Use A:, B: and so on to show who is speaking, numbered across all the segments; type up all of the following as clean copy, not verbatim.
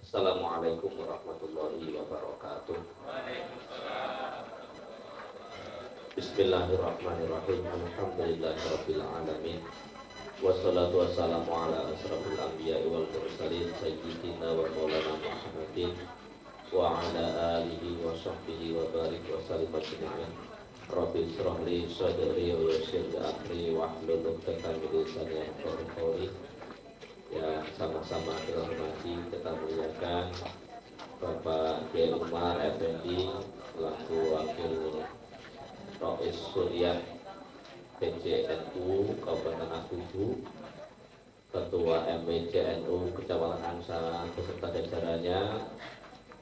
A: Assalamualaikum warahmatullahi wabarakatuh. Bismillahirrahmanirrahim. Alhamdulillahirabbil alamin. Wassalatu wassalamu ala asrofil anbiya'i wal mursalin sayyidina wa maulana Muhammadin wa ala alihi wa sahbihi wa barik wa sallim ajma'in. Rabbi shrah li sadri wa yassir li amri wahlul 'uqdatam min lisani yafqahu qawli. Ya, sama-sama dihormati, kita muliakan Bapak Kiai Umar Effendi selaku Wakil Rais Suriah PCNU Kabupaten Akubu, Ketua MPCNU Kecamatan Angsana beserta jajarannya,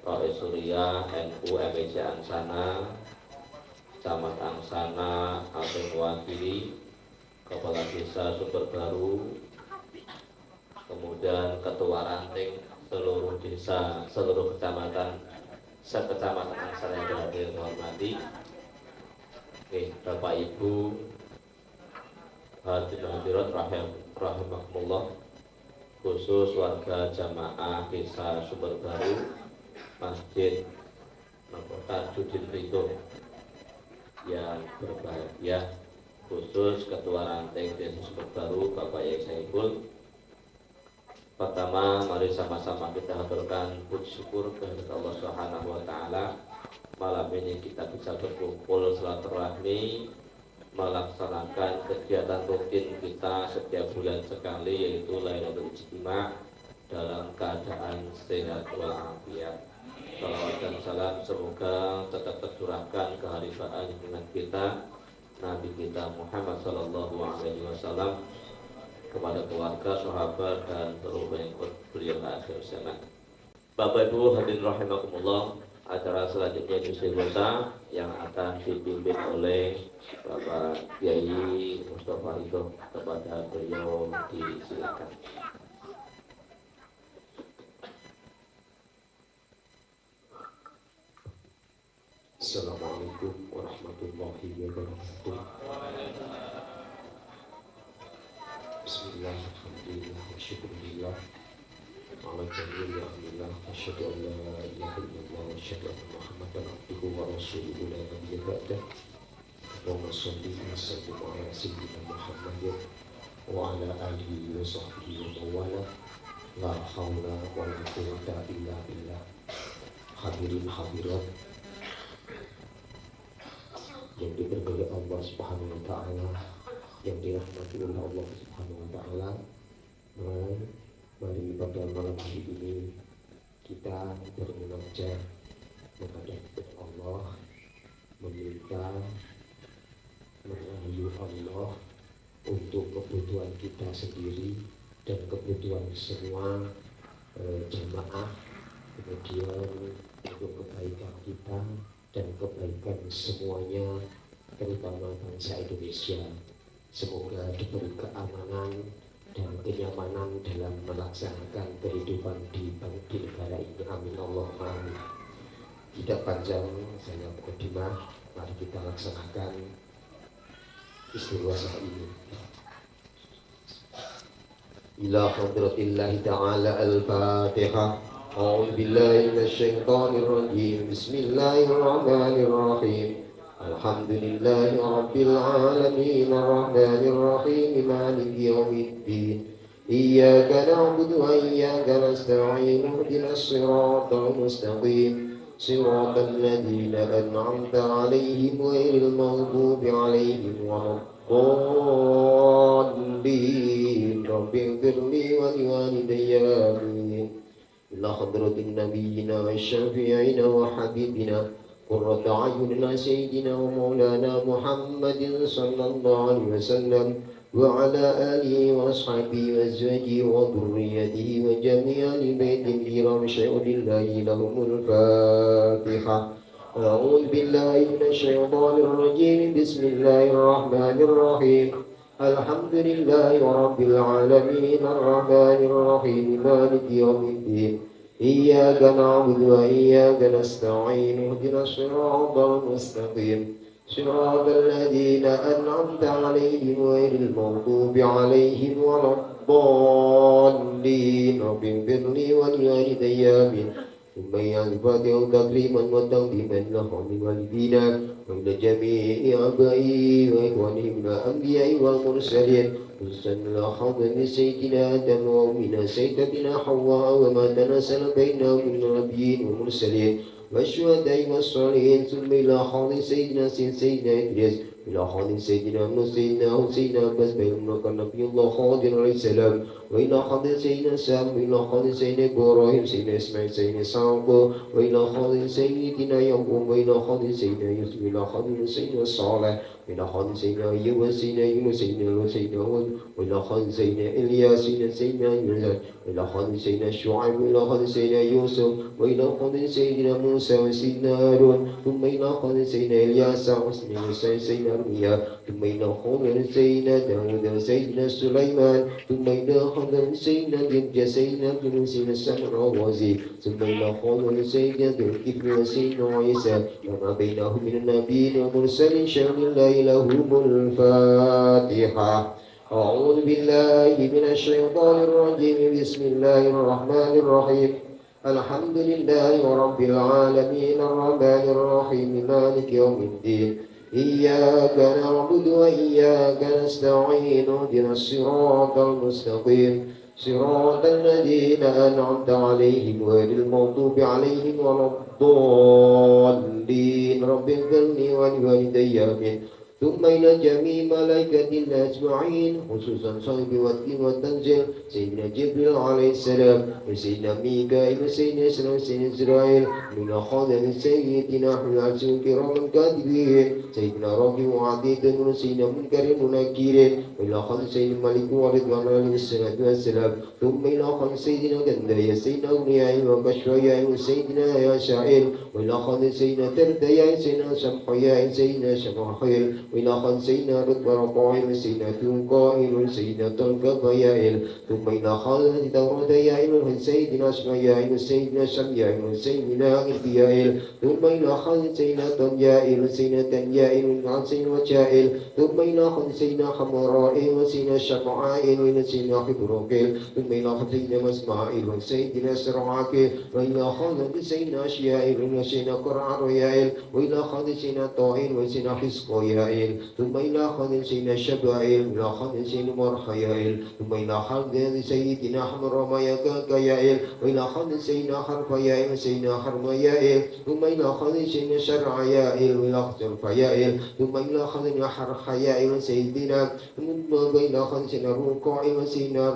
A: Rais Suriah NU MPC Angsana, Camat Angsana atau mewakili Kepala Desa Sumberbaru, kemudian ketua ranting seluruh desa, seluruh kecamatan, sekecamatan Angsana yang hadir hormati. Oke, Bapak Ibu hadirin hadirat rahimakumullah, khusus warga jamaah desa Sumberbaru, Masjid Tajudin Ridho yang berbahagia, khusus ketua ranting desa Sumberbaru Bapak Yai Saiful. Pertama, mari sama-sama kita haturkan puji syukur kehadirat Allah Subhanahu wa taala. Malam ini kita bisa berkumpul silaturahmi melaksanakan kegiatan rutin kita setiap bulan sekali, yaitu Lailatul Ijtima' dalam keadaan sehat walafiat. Salawat dan salam semoga tetap tercurahkan keharibaan dengan kita Nabi kita Muhammad sallallahu alaihi wasallam, kepada keluarga, sahabat, dan seluruh pengikut beliau akhir zaman. Bapak Ibu hadirin rahimakumullah, acara selanjutnya istighosah yang akan dipimpin oleh Bapak Kiai Mustafa Ridho. Kepada beliau disilakan.
B: Assalamualaikum warahmatullahi wabarakatuh. Bismillah, alhamdulillah, wa syukurillah, ala jami'il ni'amillah, wa asyhadu an la ilaha illallah, wa asyhadu anna Muhammadan abduhu wa rasuluhu la nabiyya ba'dah. Allahumma shalli wa sallim ala sayyidina Muhammadin wa ala alihi wa sahbihi wa mawala. La haula wa la quwwata illa billah. Hadirin hadirat yang diberkahi Allah Subhanahu wa taala, yang dirahmati oleh Allah Subhanahu wa taala, mari pada malam hari ini kita bermunajat menghadap Allah, meminta merayu Allah untuk kebutuhan kita sendiri dan kebutuhan semua jamaah, kemudian untuk kebaikan kita dan kebaikan semuanya, terutama bangsa Indonesia. Semoga diberi keamanan dan kenyamanan dalam melaksanakan kehidupan di negara ini. Amin Allahumma amin. Tidak panjang saya mukadimah, mari kita laksanakan istighosah ini. Ila hadratillahi ta'ala al-Fatihah. A'udzu billahi minasyaitonir rajim. Bismillahirrahmanirrahim. Alhamdulillahi rabbil alamin, arrahmanir rahim, maliki yaumiddin. Iyyaka na'budu wa iyyaka nasta'in. Ihdinas siratal mustaqim. Siratal ladzina an'amta 'alaihim ghairil maghdubi 'alaihim waladdallin. Rabbighfirli wa liwalidayya. Amin. Ila hadratin nabiyyina wa syafi'ina wa habibina qurrata a'yunina sayyidina wa maulana Muhammadin sallallahu alaihi wasallam wa ala alihi wa ashabihi wa azwajihi wa dhurriyyatihi wa jami'ali baitihi kiram syai'ulillahi lahumul Fatihah. A'udzu billahi minasy syaithanir rajim. Bismillahirrahmanirrahim. Alhamdulillahi rabbil alamin, arrahmanir rahim, maliki yaumiddin. Iyyaka na'budu wa iyyaka nasta'in. Ihdinas siratal mustaqim. Siratal ladzina an'amta 'alaihim ghairil maghdubi 'alaihim waladdallin. الضالين رب اغفر لي ولوالدي آمين ثم الفاتحة تكريما وتقديما لهم والدينا وإلى جميع آبائي وإخواني من الأنبياء والمرسلين وصلى حضر سيدنا آدم ومن سيدتنا حواء وما تناسل بينهم من النبيين والمرسلين والشهداء والصالحين ثم إلى حضر سيدنا إدريس إلى حضر سيدنا موسى سيدنا حسين عباس بينما كان نبي الله خاضر عليه السلام وإلى حضر سيدنا سام وإلى حضر سيدنا إبراهيم سيدنا إسماعيل سيدنا إسحاق وإلى حضر سيدنا يعقوب وإلى حضر سيدنا يوسف وإلى حضر سيدنا صالح وإلى حضر سيدنا أيوب وسيدنا يونس سيدنا لوط سيدنا هود وإلى حضر سيدنا إلياس سيدنا يونس وإلى حضر سيدنا شعيب وإلى حضر سيدنا يوسف وإلى حضر سيدنا موسى وسيدنا هارون ثم إلى حضر سيدنا إلياس وسيدنا أرميا ثم إلى حضر سيدنا داود وسيدنا سليمان ثم إلى حضر سيدنا جد سيدنا يونس سيدنا الرازي ثم إلى حضر سيدنا ذو الكفر وسيدنا عيسى وما بينهم من النبيين والمرسلين شهد الله لهم الفاتحة أعوذ بالله من الشيطان الرجيم بسم الله الرحمن الرحيم الحمد لله رب العالمين الرحمن الرحيم مالك يوم الدين إياك نعبد وإياك نستعين اهدنا الصراط المستقيم صراط الذين أنعمت عليهم غير المغضوب عليهم ولا الضالين رب اغفر لي ولوالدي آمين ثم إلى جميع ملائكة الله أجمعين خصوصا صاحب الدين والتنزيل سيدنا جبريل عليه السلام وسيدنا ميكائيل وسيدنا إسرائيل وسيدنا إسرائيل من خادم سيدنا حلال الكرام الكاتبين سيدنا ربي وعديد وسيدنا منكر ونكير وإلى خالد سيدنا الملك ورضوان عليه الصلاة والسلام ثم إلى خالد سيدنا كندريا سيدنا أولياء وبشوياء وسيدنا ياشعيل وإلى خالد سيدنا ترديا سيدنا شمحياء سيدنا شمحيل وإلى خالد سيدنا رضوان قائل وسيدنا ثوقائل وسيدنا طلق فيائل ثم إلى خالد دورة يائل وسيدنا شميائل وسيدنا شميائل وسيدنا إخيائل ثم إلى خالد سيدنا طنيائل وسيدنا تنيائل وسيدنا وجائل ثم إلى خالد سيدنا حمرائل وسيدنا شمعائل وسيدنا حبروكيل ثم إلى خالد سيدنا مسمائل وسيدنا سرعاكيل وإلى خالد سيدنا أشيائل وسيدنا قرع ريائل وإلى خالد سيدنا طائل وسيدنا حسقيائل ثم إلى خالد سيدنا شبائل وإلى خالد سيدنا مرحيائل ثم إلى خالد سيدنا حمرميائل وإلى خالد سيدنا حرفيائل وسيدنا حرميائل ثم إلى خالد سيدنا شرعيائل وإلى حرفيائل ثم إلى خالد حرحيائل وسيدنا وإلى خالد سيدنا روقائل وسيدنا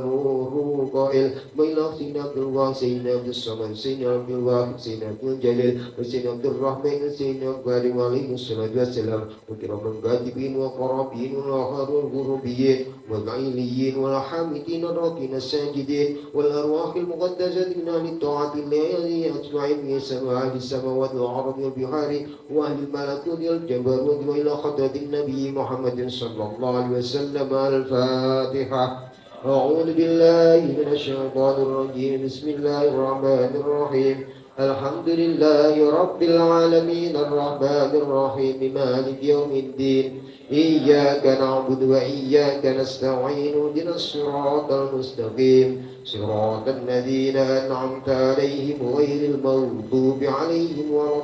B: روقائل وإلى سيدنا عبد الله سيدنا عبد الصمد سيدنا عبد الواحد سيدنا عبد الجليل وسيدنا عبد الرحمن سيدنا عبد الغالي عليه الصلاة والسلام وكرام الكاتبين وقرابين والأخر والغربيين والعيليين والحامدين الراكين الساجدين والأرواح المقدسة من أهل الطاعة الله أجمعين من سماء السماوات والأرض والبحار وأهل الملكوت والجبروت وإلى حضرة النبي محمد صلى الله عليه وسلم. الفاتحة. أعوذ بالله من الشيطان الرجيم بسم الله الرحمن الرحيم الحمد لله رب العالمين الرحمن الرحيم مالك يوم الدين إياك نعبد وإياك نستعين اهدنا الصراط المستقيم صراط الذين أنعمت عليهم غير المغضوب عليهم ولا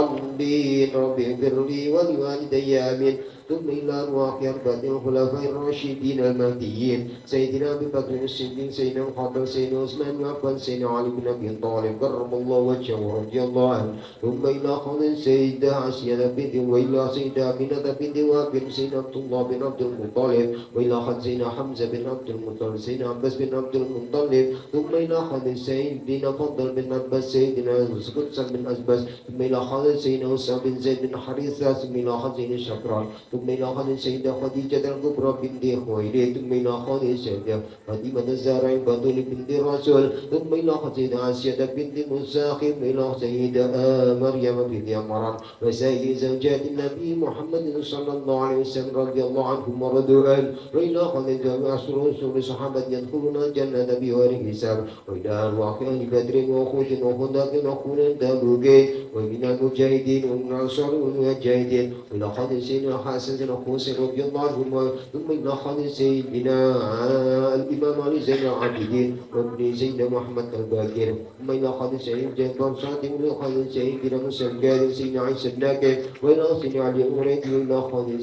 B: الضالين رب اغفر لي ولوالدي آمين. ثم إلى أرواح أربعة الخلفاء الراشدين المهديين سيدنا أبي بكر الصديق سيدنا محمد سيدنا عثمان وعفان سيدنا علي بن أبي طالب كرم الله وجهه ورضي الله عنه. ثم إلى خالد سيدة عائشة بنت وإلى سيدة آمنة بنت وهب سيدنا عبد الله بن عبد المطلب وإلى خالد سيدنا حمزة بن عبد المطلب سيدنا عباس بن عبد المطلب ثم إلى خالد سيدنا فضل بن عباس سيدنا قدس بن عباس ثم إلى خالد سيدنا أسامة بن زيد بن حارثة ثم إلى خالد سيدنا شكران ثم إلى خالد سيدة خديجة الكبرى بنت خويلد ثم إلى خالد سيدة فاطمة الزهراء البتول بنت الرسول ثم إلى خالد سيدة عائشة بنت مساخر إلى سيدة مريم بنت عمران وسائر زوجات النبي محمد صلى الله عليه وسلم رضي الله عنهم ورضوا عنه وإلى خالد جميع رسول صحابة يدخلون الجنة بغير حساب وإلى أرواح أهل بدر وأخوة وخندق وأخوة تبوك ومن المجاهدين ومن الأنصار والمجاهدين وإلى خالد سيدنا حسن الحسن بن حسين رضي الله عنهما ثم إلى خالد سيدنا الإمام علي زين العابدين وابن سيدنا محمد الباقر ثم إلى خالد سيدنا جابر صادق وإلى خالد سيدنا موسى الكاظم سيدنا عيسى الناكر وإلى سيدنا علي المريدي وإلى خالد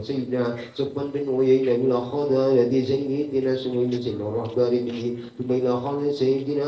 B: سيدنا سفيان بن عيينة وإلى خالد سيدنا سويد سيدنا الرحباري به ثم إلى خالد سيدنا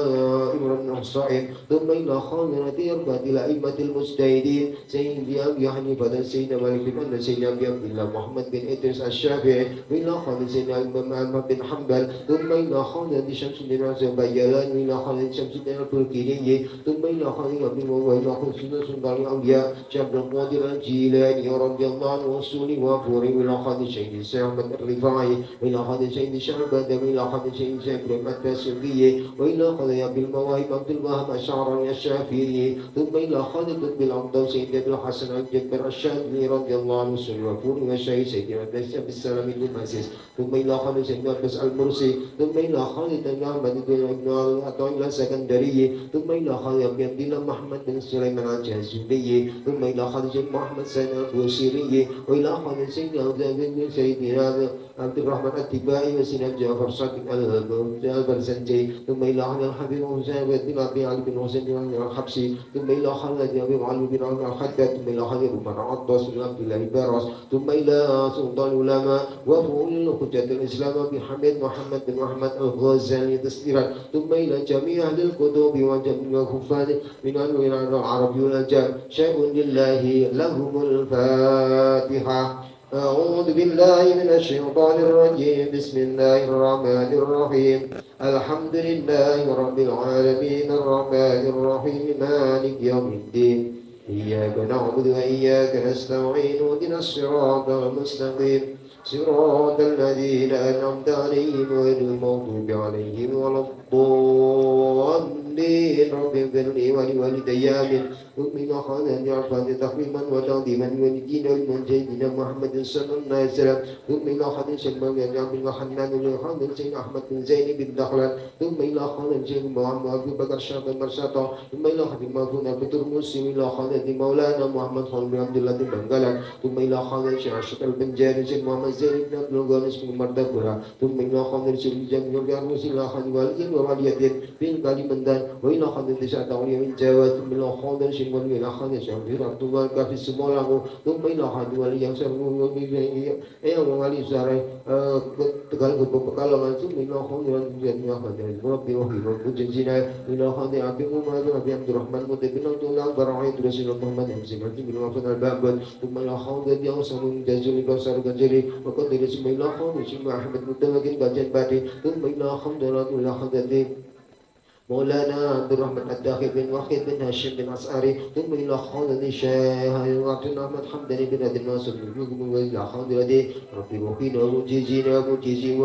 B: إمران بن الصائب ثم إلى خالد أربعة الأئمة المجتهدين سيدنا أبي حنيفة سيدنا مالك بن أنس سيدنا أبي عبد الله محمد بن إدريس الشافعي وإلى خالد سيدنا الإمام أحمد بن حنبل ثم إلى خالد شمس الدين الزبيان وإلى خالد شمس الدين البلقيني ثم إلى خالد عبد الله وإلى خالد سلطان الأولياء شيخ عبد القادر الجيلاني رضي الله عنه وصولي وفوري وإلى خالد شيخ أحمد الرفاعي وإلى خالد شيخ شعبان وإلى خالد شيخ إبراهيم التاسوقي وإلى خالد عبد المواهب عبد الوهاب الشعراني الشافعي ثم إلى خالد بن عبد سيد أبي الحسن الجبر الشاذلي رضي الله عنه وفوري والشيخ سيد عبد السلام بن المسيس ثم إلى خالد سيد عباس المرسي ثم إلى خالد بن أحمد بن عطاء السكندري ثم إلى خالد عبد الله محمد بن سليمان الجازولي ثم إلى خالد محمد سيد البوصيري وإلى خالد سيدنا عبد الرحمن التبائي وسيدنا جعفر صادق البرزنجي ثم إلى خالد الحبيب حسين بن أبي علي بن حسين بن الحبسي ثم إلى خالد أبي علي بن الحداد ثم إلى خالد بن عطاس بن عبد الله البارس ثم إلى سلطان العلماء وفضل حجة الإسلام بحمد محمد بن محمد الغزالي تسليما ثم إلى جميع أهل الكتب وجميع الحفاظ من العرب والعجم شيء لله لهم الفاتحة. أعوذ بالله من الشيطان الرجيم بسم الله الرحمن الرحيم الحمد لله رب العالمين الرحمن الرحيم مالك يوم الدين إياك نعبد وإياك نستعين اهدنا الصراط المستقيم صراط الذين أنعمت عليهم غير المغضوب عليهم ولا الضالين رب اغفر لي ولوالدي آمين أؤمن خالد يعفى تقريما وتعظيما ولدين المنجدين محمد صلى الله عليه وسلم ثم إلى خالد سلمان بن عبد الحنان وخالد سيد أحمد بن زين بن دخلان ثم إلى خالد سيد محمد أبو بكر شاب مرساطة ثم إلى خالد مغفون أبو ترمسي إلى خالد مولانا محمد خالد بن عبد الله بن بنغالان ثم إلى خالد شيخ أشرف بن جابر سيد محمد زين بن عبد الغانس بن مردبورا ثم إلى خالد سيد جابر بن عروس إلى خالد والدين وواليتين في كلمندان وإلى خالد تسعة أولياء من جاوة ثم إلى خالد wali ila khalis yang diratu wal kafi semolahu tumma ila hadi wali yang sarmu wali sarai tegal pekalongan tumma ila khondan jannah hadir rabbi wa hiru bujjina ila khadi abi umar abi abdurrahman mutibin tulang barai rasulullah muhammad yang bin wafat al-babad tumma ila khadi yang sarmu jazuli basar ganjali wa qadri tumma ila khadi simma ahmad mutawakin bajan badi tumma ila khamdalat ila khadati مولانا عبد الرحمن الداخل بن واحد بن هاشم بن عساري ثم إلى خالد الشيخ وعبد أحمد حمداني بن عبد الناصر بن جوجم وإلى خالد ربي وقينا ومجيزينا ومجيزين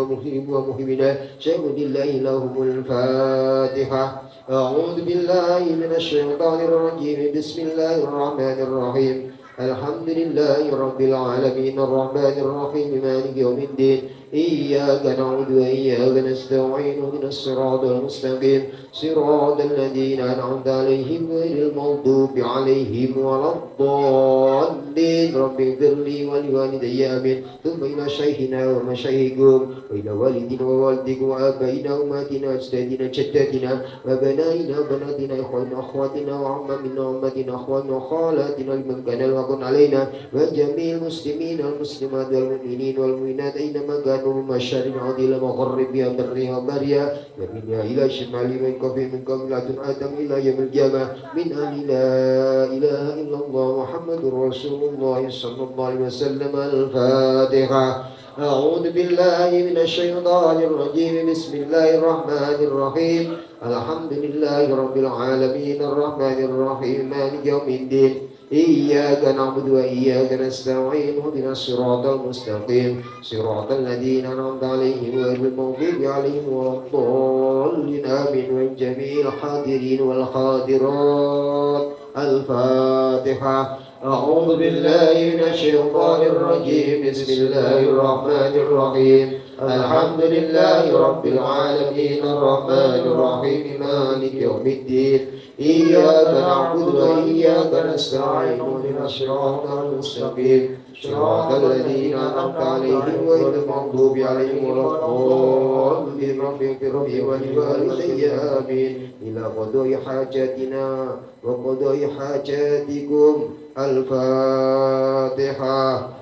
B: ومهمنا شيء لله لهم الفاتحة. أعوذ بالله من الشيطان الرجيم بسم الله الرحمن الرحيم الحمد لله رب العالمين الرحمن الرحيم مالك يوم الدين إياك نعبد وإياك نستعين اهدنا الصراط المستقيم صراط الذين أنعمت عليهم غير المغضوب عليهم ولا الضالين رب اغفر لي ولوالدي آمين ثم إلى شيخنا ومشايخكم وإلى والدنا ووالدكم وآبائنا وأمهاتنا وأجدادنا وجداتنا وبنائنا وبناتنا إخواننا وأخواتنا وعمامنا وعماتنا أخواننا وخالاتنا لمن كان الوقت علينا وجميع المسلمين والمسلمات والمؤمنين والمؤمنات أينما كانوا مشارق عدل مغرب يا برها بريا ومنها إلى شمال من كفي من قبل آدم إلى يوم القيامة من أهل لا إله إلا الله محمد رسول الله صلى الله عليه وسلم. الفاتحة. أعوذ بالله من الشيطان الرجيم بسم الله الرحمن الرحيم الحمد لله رب العالمين الرحمن الرحيم مالك يوم الدين إياك نعبد وإياك نستعين اهدنا الصراط المستقيم صراط الذين أنعمت عليهم غير المغضوب عليهم ولا الضالين آمين والجميع الحاضرين والحاضرات. الفاتحة. أعوذ بالله من الشيطان الرجيم بسم الله الرحمن الرحيم الحمد لله رب العالمين الرحمن الرحيم مالك يوم الدين إياك نعبد وإياك نستعين اهدنا الصراط المستقيم صراط الذين أنعمت عليهم غير المغضوب عليهم ولا الضالين رب اغفر لي ولوالدي آمين إلى قضاء حاجاتنا وقضاء حاجاتكم الفاتحة.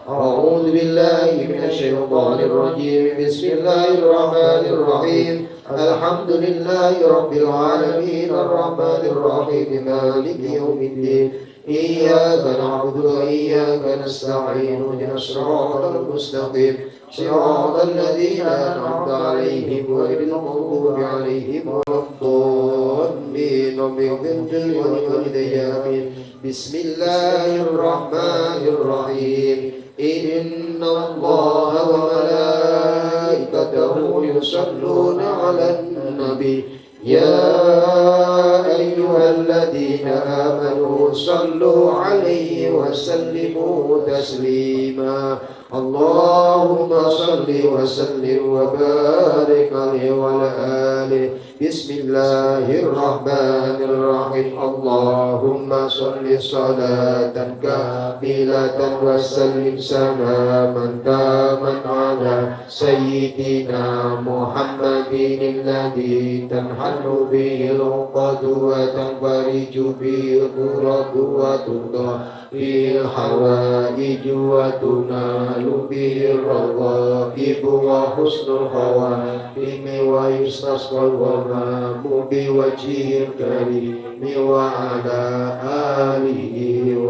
B: أعوذ بالله من الشيطان الرجيم بسم الله الرحمن الرحيم الحمد لله رب العالمين الرحمن الرحيم مالك يوم الدين إياك نعبد وإياك نستعين اهدنا الصراط المستقيم صراط الذين أنعمت عليهم غير المغضوب عليهم ولا الضالين رب اغفر لي ولوالدي آمين. بسم الله الرحمن الرحيم إن الله وملائكته يصلون على النبي يا أيها الذين آمنوا صلوا عليه وسلموا تسليما اللهم صل وسلم وبارك عليه وعلى آله. بسم الله الرحمن الرحيم اللهم صل صلاة كاملة وسلم سلاما تاما على سيدنا محمد الذي تنحل به العقد وتنفرج به الكرب وتقضى به الحوائج وتنال به الرغائب وحسن الخواتم ويستسقى الغمام بوجهه الكريم وعلى آله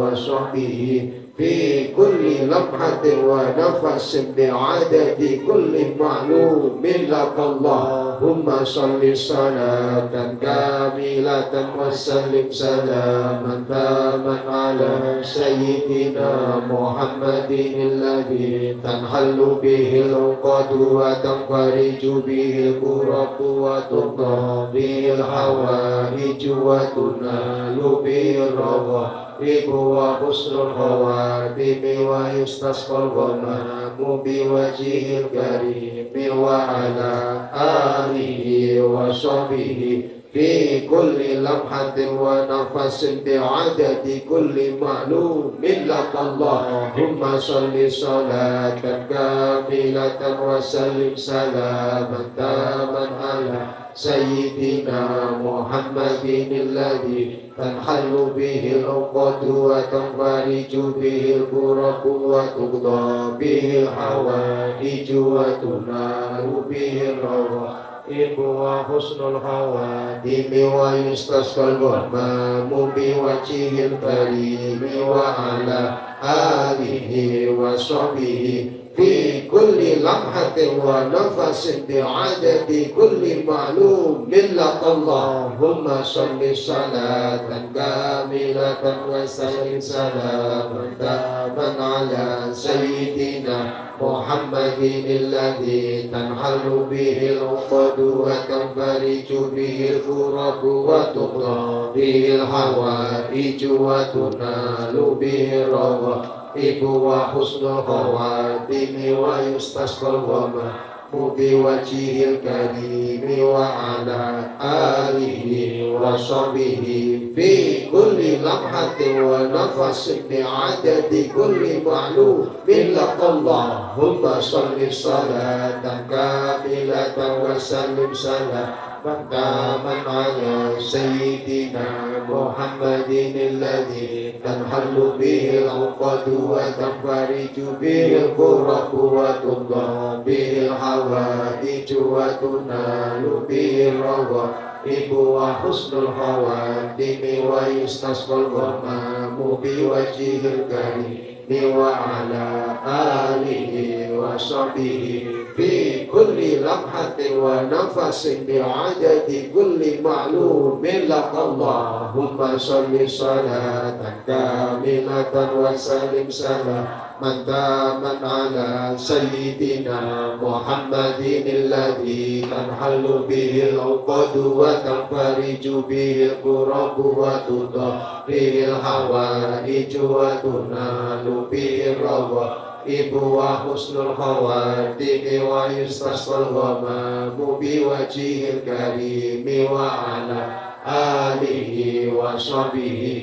B: وصحبه في كل لمحة ونفس بعدد كل معلوم لك اللهم صل صلاة كاملة وسلم سلاما تاما على سيدنا محمد الذي تنحل به العقد وتنفرج به الكرب وتقضى به الحوائج وتنال به الرغائب وحسن الخواتم ويستسقى الغمام بوجهه الكريم وعلى آله وصحبه في كل لمحة ونفس بعدد كل معلوم لك اللهم صل صلاة كاملة وسلم سلاما تاما على سيدنا محمد الذي تنحل به العقد وتنفرج به الكرب وتقضى به الحوائج وتنال به الرغائب وحسن الخواتم ويستسقى الغمام بوجهه الكريم وعلى آله وصحبه في كل لمحة ونفس بعدد كل معلوم لك اللهم صل صلاة كاملة وسلم سلاما تاما على سيدنا محمد الذي تنحل به العقد وتنفرج به الكرب وتقضى به الحوائج وتنال به الرغائب وحسن الخواتم ويستسقى الغمام بوجهه الكريم وعلى آله وصحبه في كل لمحة ونفس بعدد كل معلوم لك اللهم صل صلاة كاملة وسلم سلاما تاما على سيدنا محمد الذي تنحل به العقد وتنفرج به الكرب وتقضى به الحوائج وتنال به الرغائب وحسن الخواتم ويستسقى الغمام بوجهه الكريم وعلى آله وصحبه في كل لمحة ونفس بعدد كل معلوم لك اللهم صل صلاة كاملة وسلم سلاما تاما على سيدنا محمد الذي تنحل به العقد وتنفرج به الكرب وتقضى به الحوائج وتنال به الرغائب وحسن الخواتم ويستسقى الغمام بوجهه الكريم وعلى آله وصحبه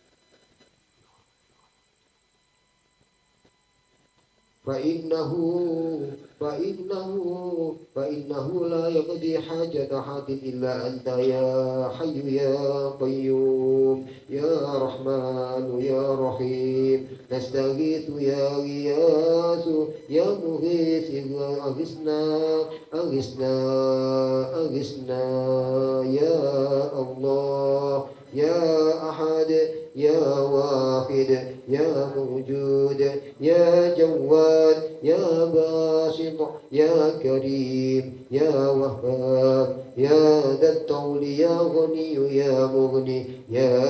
B: فإنه فإنه فإنه لا يقضي حاجة أحد إلا أنت يا حي يا قيوم يا رحمن يا رحيم نستغيث يا غياث يا مغيث أغثنا أغثنا أغثنا يا الله يا أحد يا واحد يا موجود يا جواد يا باسط يا كريم يا وهاب يا ذا الطول يا غني يا مغني يا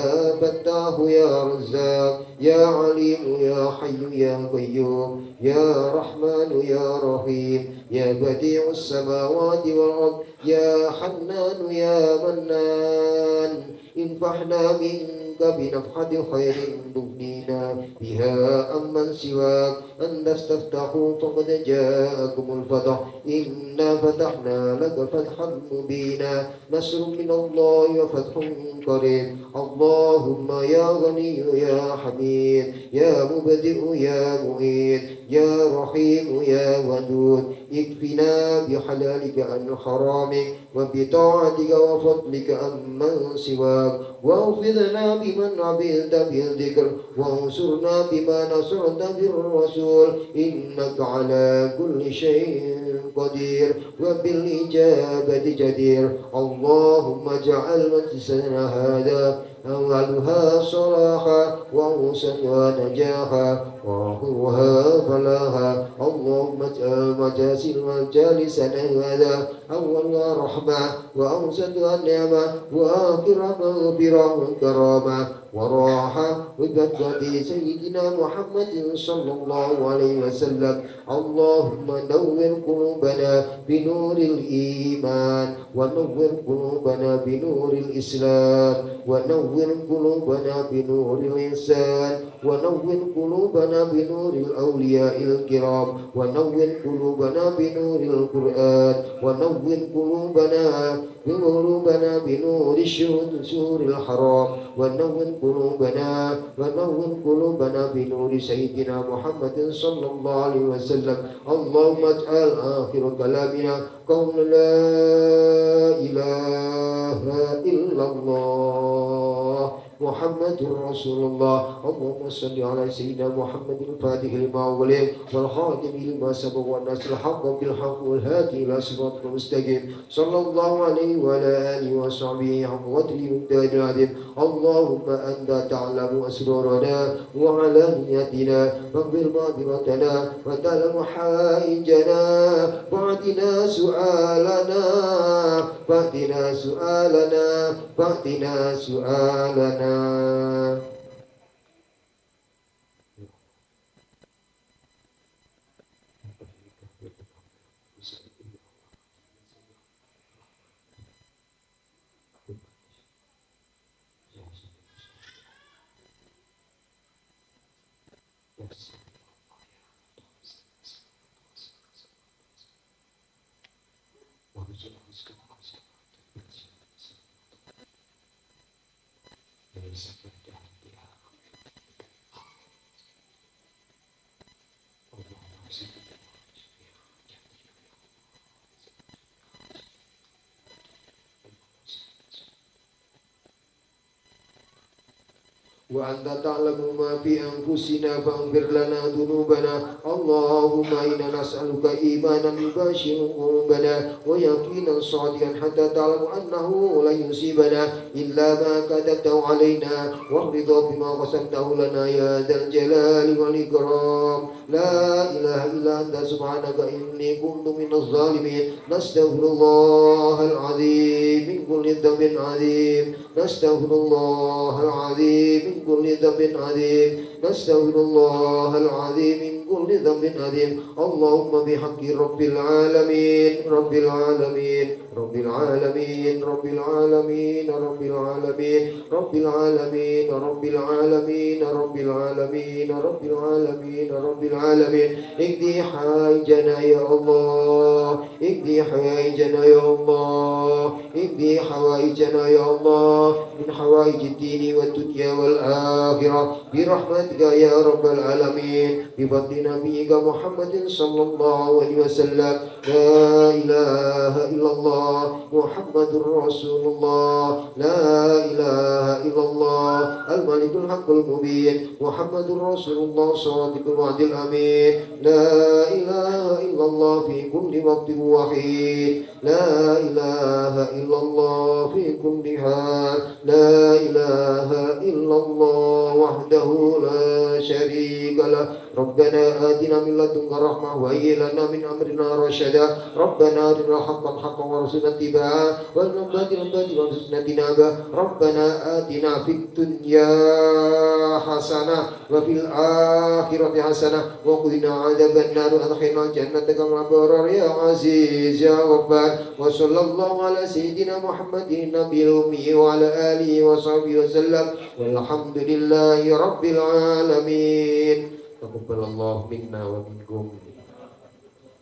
B: فتاح يا رزاق يا عليم يا حي يا قيوم يا رحمن يا رحيم يا بديع السماوات والأرض يا حنان يا منان انفعنا منك بنفحة خير تغنينا بها أمن سواك أن تستفتحوا فقد جاءكم الفتح إنا فتحنا لك فتحا مبينا نصر من الله وفتح قريب اللهم يا غني يا حميد يا مبدئ يا معيد يا رحيم يا ودود اكفنا بحلالك عن حرامك وبطاعتك وفضلك عمن سواك واغفرنا بمن عبدت بالذكر وانصرنا بما نصرت بالرسول إنك على كل شيء قدير وبالإجابة جدير اللهم اجعل مجلسنا هذا أولها صلاحا وأوسطها نجاحا وآخرها فلاحا اللهم اجعل مجالسنا هذا أولها رحمة وأوسطها نعمة وآخرها مغفرة وكرامة وراحة وبركة سيدنا محمد صلى الله عليه وسلم اللهم نور قلوبنا بنور الإيمان ونور قلوبنا بنور الإسلام ونور قلوبنا بنور الإنسان ونور قلوبنا بنور الأولياء الكرام ونور قلوبنا بنور القرآن ونور قلوبنا بنور الشهور الحرام ونور قلوبنا بنور سيدنا محمد صلى الله عليه وسلم اللهم اجعل آخر كلامنا قول لا إله إلا الله محمد رسول الله اللهم صل على سيدنا محمد الفاتح لما أغلق والخاتم لما سبق والناصر الحق بالحق والهادي إلى صراطك المستقيم صلى الله عليه وعلى آله وصحبه حق قدره وامتداد العظيم اللهم أنت تعلم أسرارنا وعلانيتنا فاغفر مغفرتنا وتعلم حائجنا فاعطنا سؤالنا وأنت تعلم ما في أنفسنا فاغفر لنا ذنوبنا اللهم إنا نسألك إيمانا يباشر قلوبنا ويقينا صادقا حتى تعلم أنه لن يصيبنا إلا ما كتبته علينا والرضا بما قسمته لنا يا ذا الجلال والإكرام لا إله إلا أنت سبحانك إني كنت من الظالمين نستغفر الله العظيم من كل ذنب عظيم نستغفر الله العظيم من كل ذنب عظيم نستغفر الله العظيم من كل ذنب عظيم اللهم بحق رب العالمين رب العالمين رب العالمين رب العالمين رب العالمين رب العالمين رب العالمين رب العالمين رب العالمين اقضي حاجنا يا الله اقضي حوائجنا يا الله اقضي حوائجنا يا الله من حوائج الدين والدنيا والآخرة برحمتك يا رب العالمين بفضل نبيك محمد صلى الله عليه وسلم لا إله إلا الله محمد رسول الله لا إله إلا الله الملك الحق المبين محمد رسول الله صادق الوعد الأمين لا إله إلا الله في كل وقت وحيد لا إله إلا الله في كل حال لا إله إلا الله وحده لا شريك له ربنا آتنا من لدنك رحمة وهيئ لنا من أمرنا رشدا ربنا أرنا حقا حقا وارزقنا اتباعه وارنا باطلا باطلا وارزقنا اجتنابه ربنا آتنا في الدنيا حسنة وفي الآخرة حسنة وقنا عذاب النار وأدخلنا الجنة كما الأبرار يا عزيز يا غفار وصلى الله على سيدنا محمد النبي الأمي وعلى آله وصحبه وسلم والحمد لله رب العالمين تقبل الله منا ومنكم.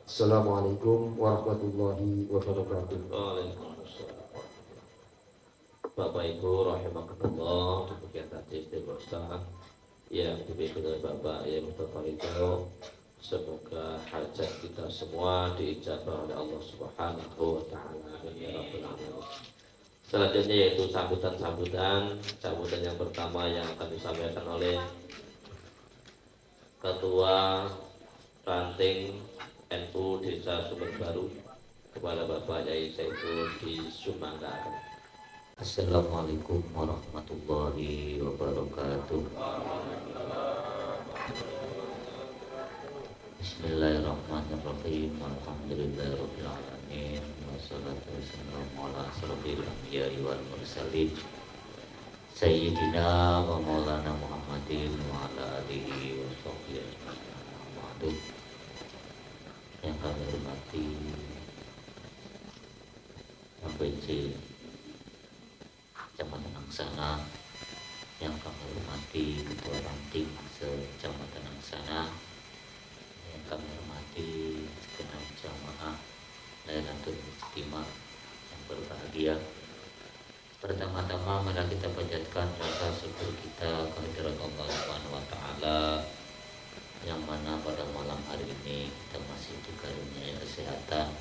B: Assalamualaikum warahmatullahi wabarakatuh.
A: Waalaikumsalam. Bapak Ibu rahimakumullah, demikian tadi istighosah yang dipimpin oleh Bapak Yai Mustafa itu. Semoga hajat kita semua diijabah oleh Allah Subhanahu wa taala. Ya Rabbal alamin. Selanjutnya yaitu sambutan yang pertama yang akan disampaikan oleh Ketua Ranting NU Desa Sumberbaru kepada Bapak Yai Saiful di Sumangga.
C: Assalamualaikum warahmatullahi wabarakatuh. Bismillahirrahmanirrahim. Alhamdulillahirabbil alamin. Wassalatu wassalamu ala asyrofil anbiya'i wal mursalin Sayyidina wa maulana Muhammadin wa ala alihi wa sahbihi ajma'in. Yang kami hormati APC Kecamatan Angsana, yang kami hormati Ketua Ranting Kecamatan Angsana, yang kami hormati segenap jamaah Lailatul Istimewa yang berbahagia. Pertama-tama mari kita panjatkan rasa syukur kita kehadirat Allah Subhanahu wa taala, yang mana pada malam hari ini kita masih dikaruniai kesehatan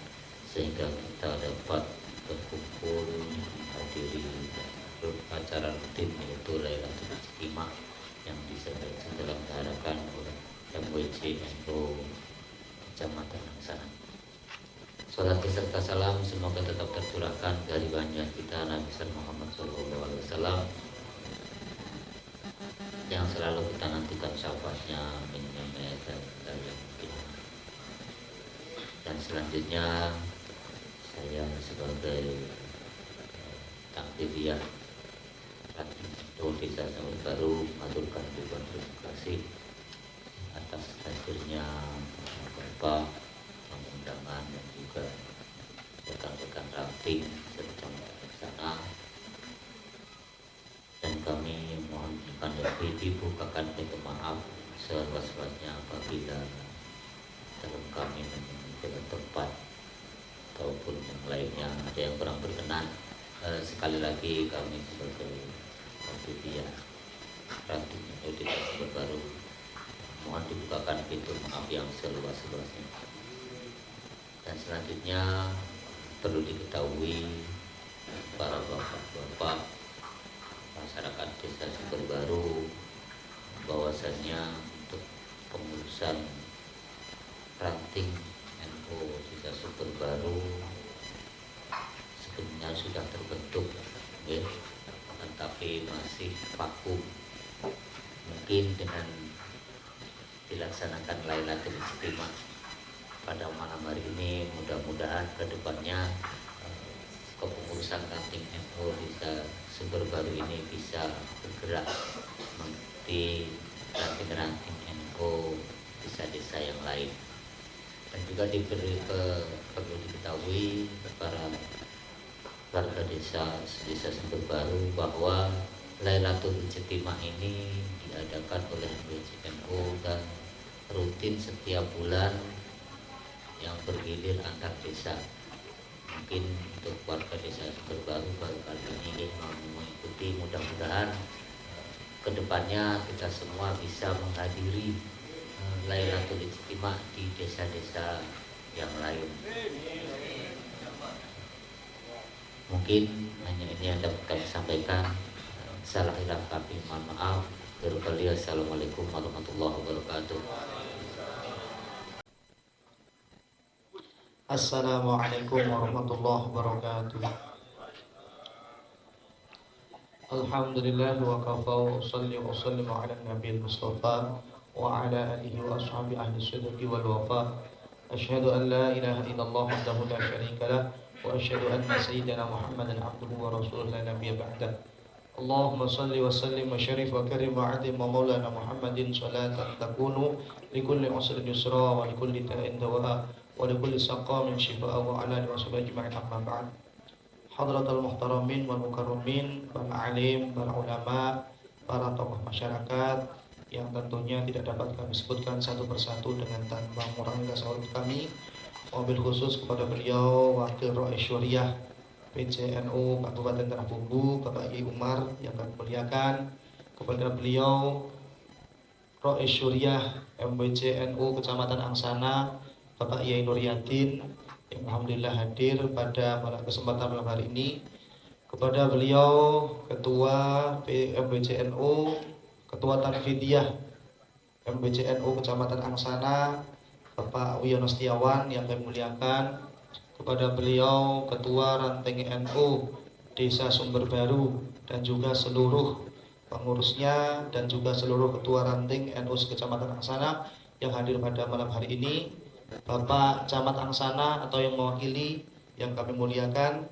C: sehingga kita dapat berkumpul menghadiri acara rutin yaitu Lailatul Istimewa yang diselenggarakan oleh MWC NU Kecamatan Angsana. Salat beserta salam semoga tetap tercurahkan dari banyak kita Nabi Muhammad SAW yang selalu kita nantikan syafaatnya dan selanjutnya saya sebagai takdiriyah Desa Sumberbaru mengaturkan ribuan terima kasih atas hadirnya Bapak undangan dan juga rekan-rekan ranting serta sana, dan kami mohon dibukakan pintu maaf seluas-luasnya apabila dalam kami menjaga tempat ataupun yang lainnya ada yang kurang berkenan. Sekali lagi kami sebagai panitia ranting Desa Sumberbaru mohon dibukakan pintu maaf yang seluas-luasnya. Dan selanjutnya perlu diketahui para bapak-bapak masyarakat Desa Sumberbaru bahwasannya untuk pengurusan ranting NU Desa Sumberbaru sebenarnya sudah terbentuk, ya, tetapi masih vakum. Mungkin dengan dilaksanakan Lailatul Istimewa pada malam hari ini, mudah-mudahan kedepannya kepengurusan ranting NU Desa Sumberbaru ini bisa bergerak di ranting-ranting NU desa-desa yang lain. Dan juga perlu diketahui para warga desa Sumber Baru bahwa Lailatul Ijtimah ini diadakan oleh MBCNU dan rutin setiap bulan yang bergilir antar desa. Mungkin untuk warga desa Sumber Baru kali ini ingin mengikuti, mudah-mudahan kedepannya kita semua bisa menghadiri Lailatul Ijtimah di desa-desa yang lain. Mungkin hanya ini yang dapat kami sampaikan. Salah hilaf kami, mohon maaf. Assalamualaikum warahmatullahi wabarakatuh.
D: Assalamualaikum warahmatullahi wabarakatuh. Alhamdulillah wa kafa wa usalli wa usallimu ala nabiyil mustafa wa ala alihi wa ashabi ahli sidqi wal wafa. Asyhadu an la ilaha illallah wahdahu la syarika lah wa asyhadu anna sayyidina Muhammadan abduhu wa rasuluhu la nabiyya ba'dah. Allahumma salli wa sallim wa syarif wa karim wa adim wa maulana Muhammadin salatan takunu likulli usrin yusra wa likulli da'in dawa'a wa likulli saqamin shifa'a wa ala alihi wa sahbihi ajma'in amma ba'd. Hadratul muhtaramin wal mukarramin, para alim, para ulama, para tokoh masyarakat yang tentunya tidak dapat kami sebutkan satu persatu dengan tanpa mengurangi rasa hormat kami. Wabil khusus kepada beliau Wakil Rais Syuriah PCNU Kabupaten Tanah Bumbu, Bapak I Umar yang kami muliakan, kepada beliau Rais Syuriah MBCNU Kecamatan Angsana Bapak Yai Nur Yadin yang alhamdulillah hadir pada kesempatan malam hari ini, kepada beliau Ketua MBCNU Ketua Tanfidiyah MBCNU Kecamatan Angsana Bapak Wiono Setiawan yang kami muliakan, kepada beliau Ketua Ranting NU Desa Sumber Baru dan juga seluruh pengurusnya dan juga seluruh Ketua Ranting NU Kecamatan Angsana yang hadir pada malam hari ini, Bapak Camat Angsana atau yang mewakili yang kami muliakan,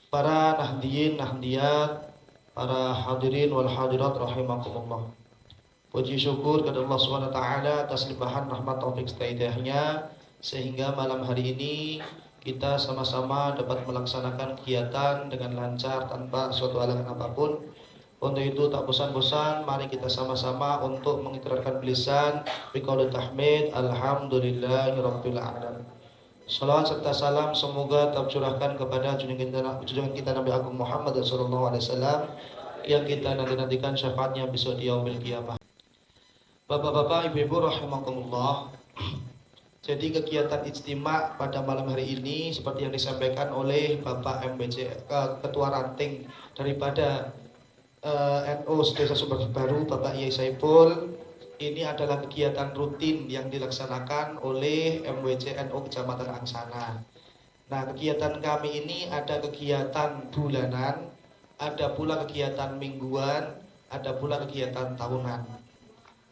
D: para nahdiyin, nahdiyat, para hadirin wal hadirat rahimakumullah. Puji syukur kepada Allah SWT atas limpahan rahmat taufik hidayahnya sehingga malam hari ini kita sama-sama dapat melaksanakan kegiatan dengan lancar tanpa suatu halangan apapun. Untuk itu tak bosan-bosan mari kita sama-sama untuk mengikrarkan bilisan biqaul tahmid alhamdulillahirabbil alamin. Salawat serta salam semoga tercurahkan kepada junjungan kita Nabi Agung Muhammad sallallahu alaihi wasallam yang kita nanti-nantikan syafaatnya besok di yaumil qiyamah. Bapak-bapak, ibu-ibu rahimakumullah. Jadi kegiatan ijtima pada malam hari ini seperti yang disampaikan oleh Bapak MBC Ketua Ranting daripada NU Desa Sumber Baru Bapak Yai Saiful, ini adalah kegiatan rutin yang dilaksanakan oleh MWC NU Kecamatan Angsana. Nah, kegiatan kami ini ada kegiatan bulanan, ada pula kegiatan mingguan, ada pula kegiatan tahunan.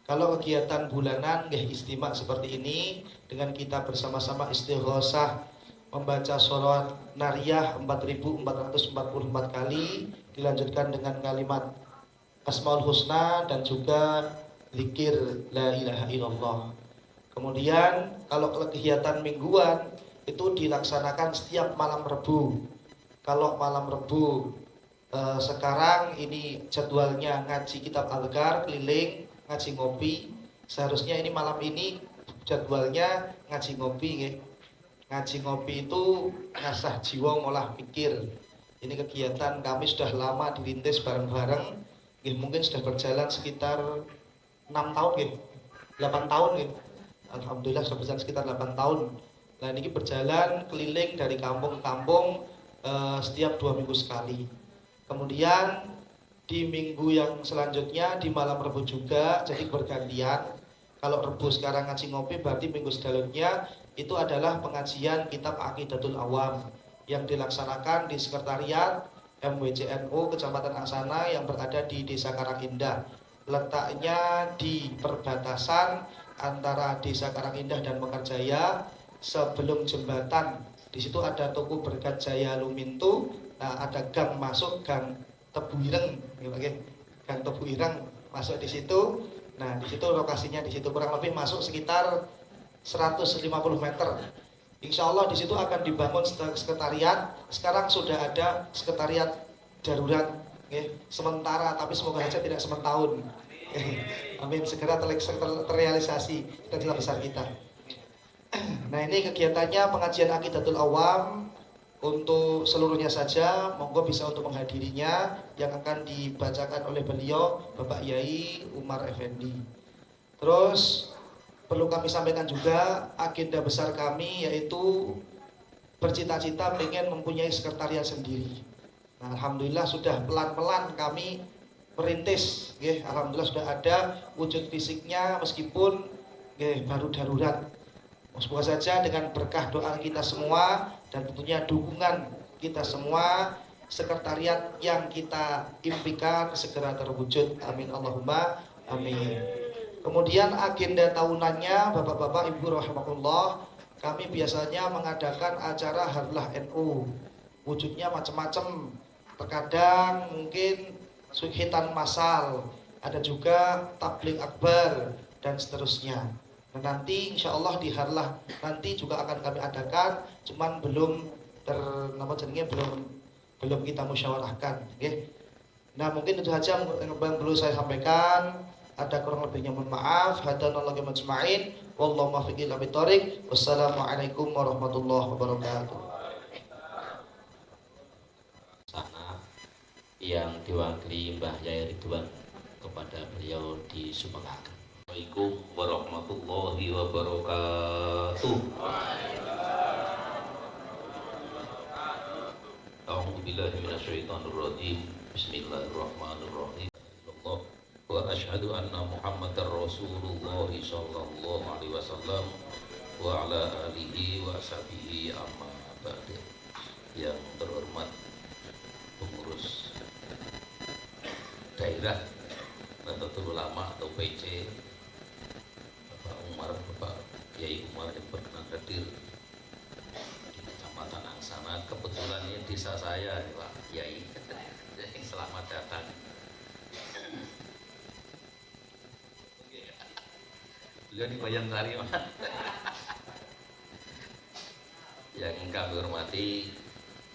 D: Kalau kegiatan bulanan istimewa seperti ini dengan kita bersama-sama istighosah membaca sholawat nariyah 4444 kali dilanjutkan dengan kalimat Asmaul Husna dan juga zikir la ilaha illallah. Kemudian kalau kegiatan mingguan itu dilaksanakan setiap malam Rebu. Kalau malam Rebu sekarang ini jadwalnya ngaji kitab Al-Ghar keliling ngaji ngopi. Seharusnya ini malam ini jadwalnya ngaji ngopi ya. Ngaji ngopi itu ngasah jiwa ngolah pikir. Ini kegiatan kami sudah lama dirintis bareng-bareng. Mungkin sudah berjalan sekitar 6 tahun gitu. 8 tahun gitu. Alhamdulillah sudah berjalan sekitar 8 tahun. Nah ini berjalan keliling dari kampung ke kampung setiap 2 minggu sekali. Kemudian di minggu yang selanjutnya di malam Rebu juga, jadi bergantian. Kalau Rebu sekarang ngaji ngopi, berarti minggu selanjutnya itu adalah pengajian kitab Aqidatul Awam yang dilaksanakan di sekretariat MWCNU Kecamatan Angsana yang berada di Desa Karangindah. Letaknya di perbatasan antara Desa Karangindah dan Mekarjaya sebelum jembatan. Di situ ada toko Berkat Jaya Lumintu, nah, ada gang masuk gang Tebu Ireng, gang Tebu Ireng masuk di situ. Nah, di situ lokasinya di situ kurang lebih masuk sekitar 150 meter. Insya Allah di situ akan dibangun sekretariat. Sekarang sudah ada sekretariat darurat, ya, sementara, tapi semoga saja tidak sementahun. Amin, segera terrealisasi cita-cita besar kita. Nah, ini kegiatannya pengajian Aqidatul Awam untuk seluruhnya saja. Monggo bisa untuk menghadirinya, yang akan dibacakan oleh beliau Bapak Yai Umar Effendi. Terus perlu kami sampaikan juga agenda besar kami, yaitu bercita-cita pengen mempunyai sekretariat sendiri. Nah, alhamdulillah sudah pelan-pelan kami merintis, alhamdulillah sudah ada wujud fisiknya, meskipun baru darurat. Semoga saja dengan berkah doa kita semua dan tentunya dukungan kita semua, sekretariat yang kita impikan segera terwujud. Amin Allahumma amin. Kemudian agenda tahunannya, Bapak-bapak Ibu rahimakumullah, kami biasanya mengadakan acara Harlah NU. Wujudnya macam-macam. Terkadang mungkin khitan masal, ada juga tabligh akbar dan seterusnya. Nah, nanti insya Allah di Harlah nanti juga akan kami adakan, cuman belum belum kita musyawarahkan. Nah, mungkin itu saja yang perlu saya sampaikan. Ada kurang lebihnya mohon maaf. Hadanallahu majma'in. Wallahu muwaffiq ila thoriq. Wassalamualaikum warahmatullahi wabarakatuh.
C: Sana yang diwakili Mbah Yai Ridwan kepada beliau disumbangaken. Assalamualaikum warahmatullahi wabarakatuh. A'udzubillahi minasyaitonir rajim. Bismillahirrahmanirrahim. Wa asyhadu anna Muhammadar Rasulullah sallallahu alaihi wasallam wa ala alihi wa sahbihi amma ba'du. Yang terhormat pengurus daerah Nahdlatul Ulama atau PC, Bapak Umar, Bapak Kiai Umar yang berkenan hadir di Kecamatan Angsana. Kebetulan ini desa saya, Pak Kiai. Selamat datang. Beliau di Bayangkari, yang kami hormati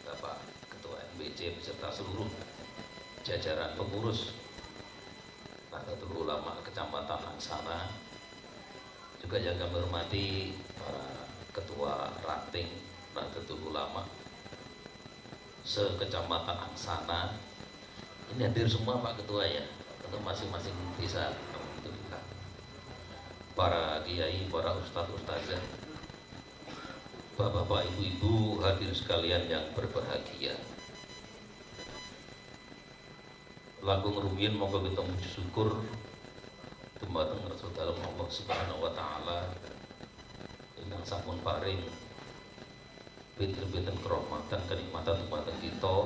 C: Bapak Ketua NBC beserta seluruh jajaran pengurus Nahdlatul Ulama Kecamatan Angsana, juga yang kami hormati para ketua ranting Nahdlatul Ulama se-Kecamatan Angsana. Ini hadir semua Pak Ketua ya, untuk masing-masing desa. Alhamdulillah. Para kiai, para ustadz ustazah, bapak-bapak, ibu-ibu, hadir sekalian yang berbahagia. Langkung rumiyin monggo kita muji syukur dumateng Rasul dalem Allah Subhanahu wa taala ingkang sampun paring pinten-pinten kerahmatan kenikmatan dumateng kita,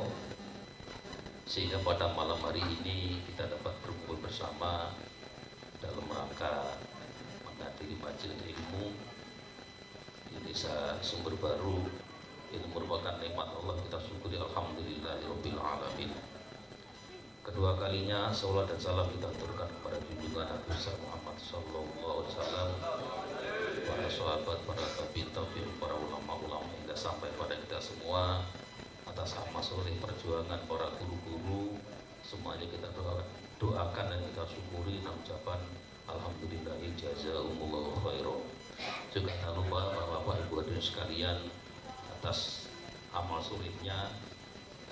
C: sehingga pada malam hari ini kita dapat berkumpul bersama dalam rangka menghadiri majelis ilmu di Desa Sumber Baru. Ini merupakan nikmat Allah, kita syukuri alhamdulillahirabbil alamin. Kedua kalinya salawat dan salam kita aturkan kepada junjungan Nabi Muhammad sallallahu alaihi wasallam, para sahabat, para tabi'in, para ulama-ulama hingga sampai pada kita semua, atas amal soleh perjuangan para guru-guru. Semuanya kita doakan dan kita syukuri dan ucapan alhamdulillahi jazakumullahu khairan. Juga tak lupa Bapak Ibu hadirin sekalian, atas amal solehnya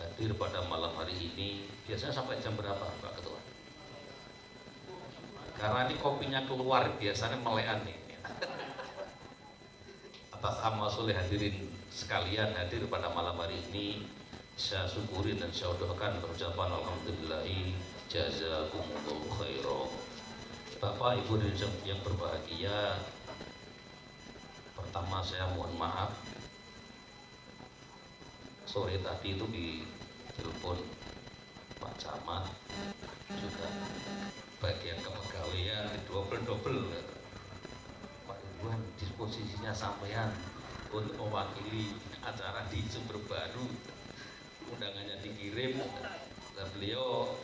C: hadir pada malam hari ini. Biasanya sampai jam berapa Pak Ketua? Karena ini kopinya keluar, biasanya melekan nih. Atas amal soleh hadirin sekalian hadir pada malam hari ini, saya syukuri dan saya doakan berucapan alhamdulillahi jazakumullahu khairan. Bapak Ibu yang berbahagia, pertama saya mohon maaf sore tadi itu di telepon Pak Camat, juga bagian kepegawaian double Pak Ridwan, disposisinya sampean untuk mewakili acara di Sumber Baru. Undangannya dikirim dan beliau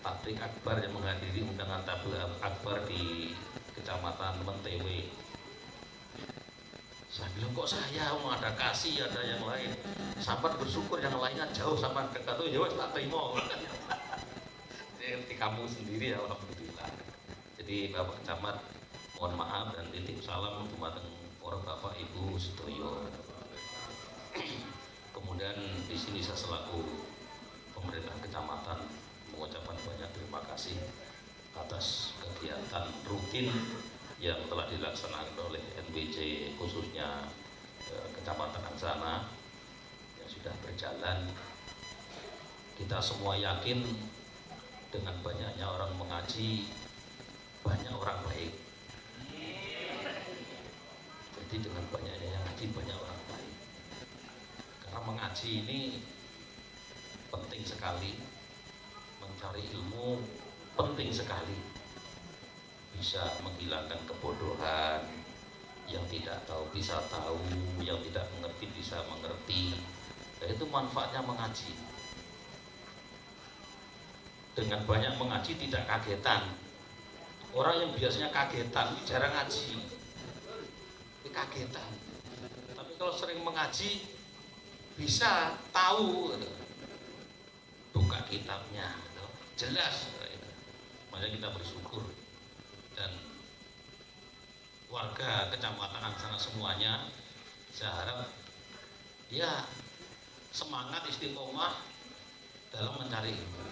C: tabligh akbar yang menghadiri undangan tabligh akbar di Kecamatan Mentewe.
E: Saya bilang kok saya mau ada kasih ada yang lain. Sampai bersyukur yang lainnya jauh sama dekat tuh ya wes tak terima. Di kampung sendiri alhamdulillah. Jadi Bapak Camat mohon maaf dan titip salam dumateng orang Bapak Ibu sedoyo. Kemudian di sini saya selaku pemerintah kecamatan mengucapkan banyak terima kasih atas kegiatan rutin yang telah dilaksanakan oleh NBC khususnya Kecamatan Angsana yang sudah berjalan. Kita semua yakin dengan banyaknya orang mengaji, banyak orang baik. Jadi dengan banyaknya yang ngaji, banyak orang baik. Karena mengaji ini penting sekali, mencari ilmu penting sekali, bisa menghilangkan kebodohan, yang tidak tahu bisa tahu, yang tidak mengerti bisa mengerti. Dan itu manfaatnya mengaji. Dengan banyak mengaji tidak kagetan. Orang yang biasanya kagetan jarang ngaji, ini kagetan. Tapi kalau sering mengaji bisa tahu, buka kitabnya jelas. Makanya kita bersyukur, dan warga Kecamatan Angsana semuanya saya harap ya semangat istiqomah dalam mencari ilmu.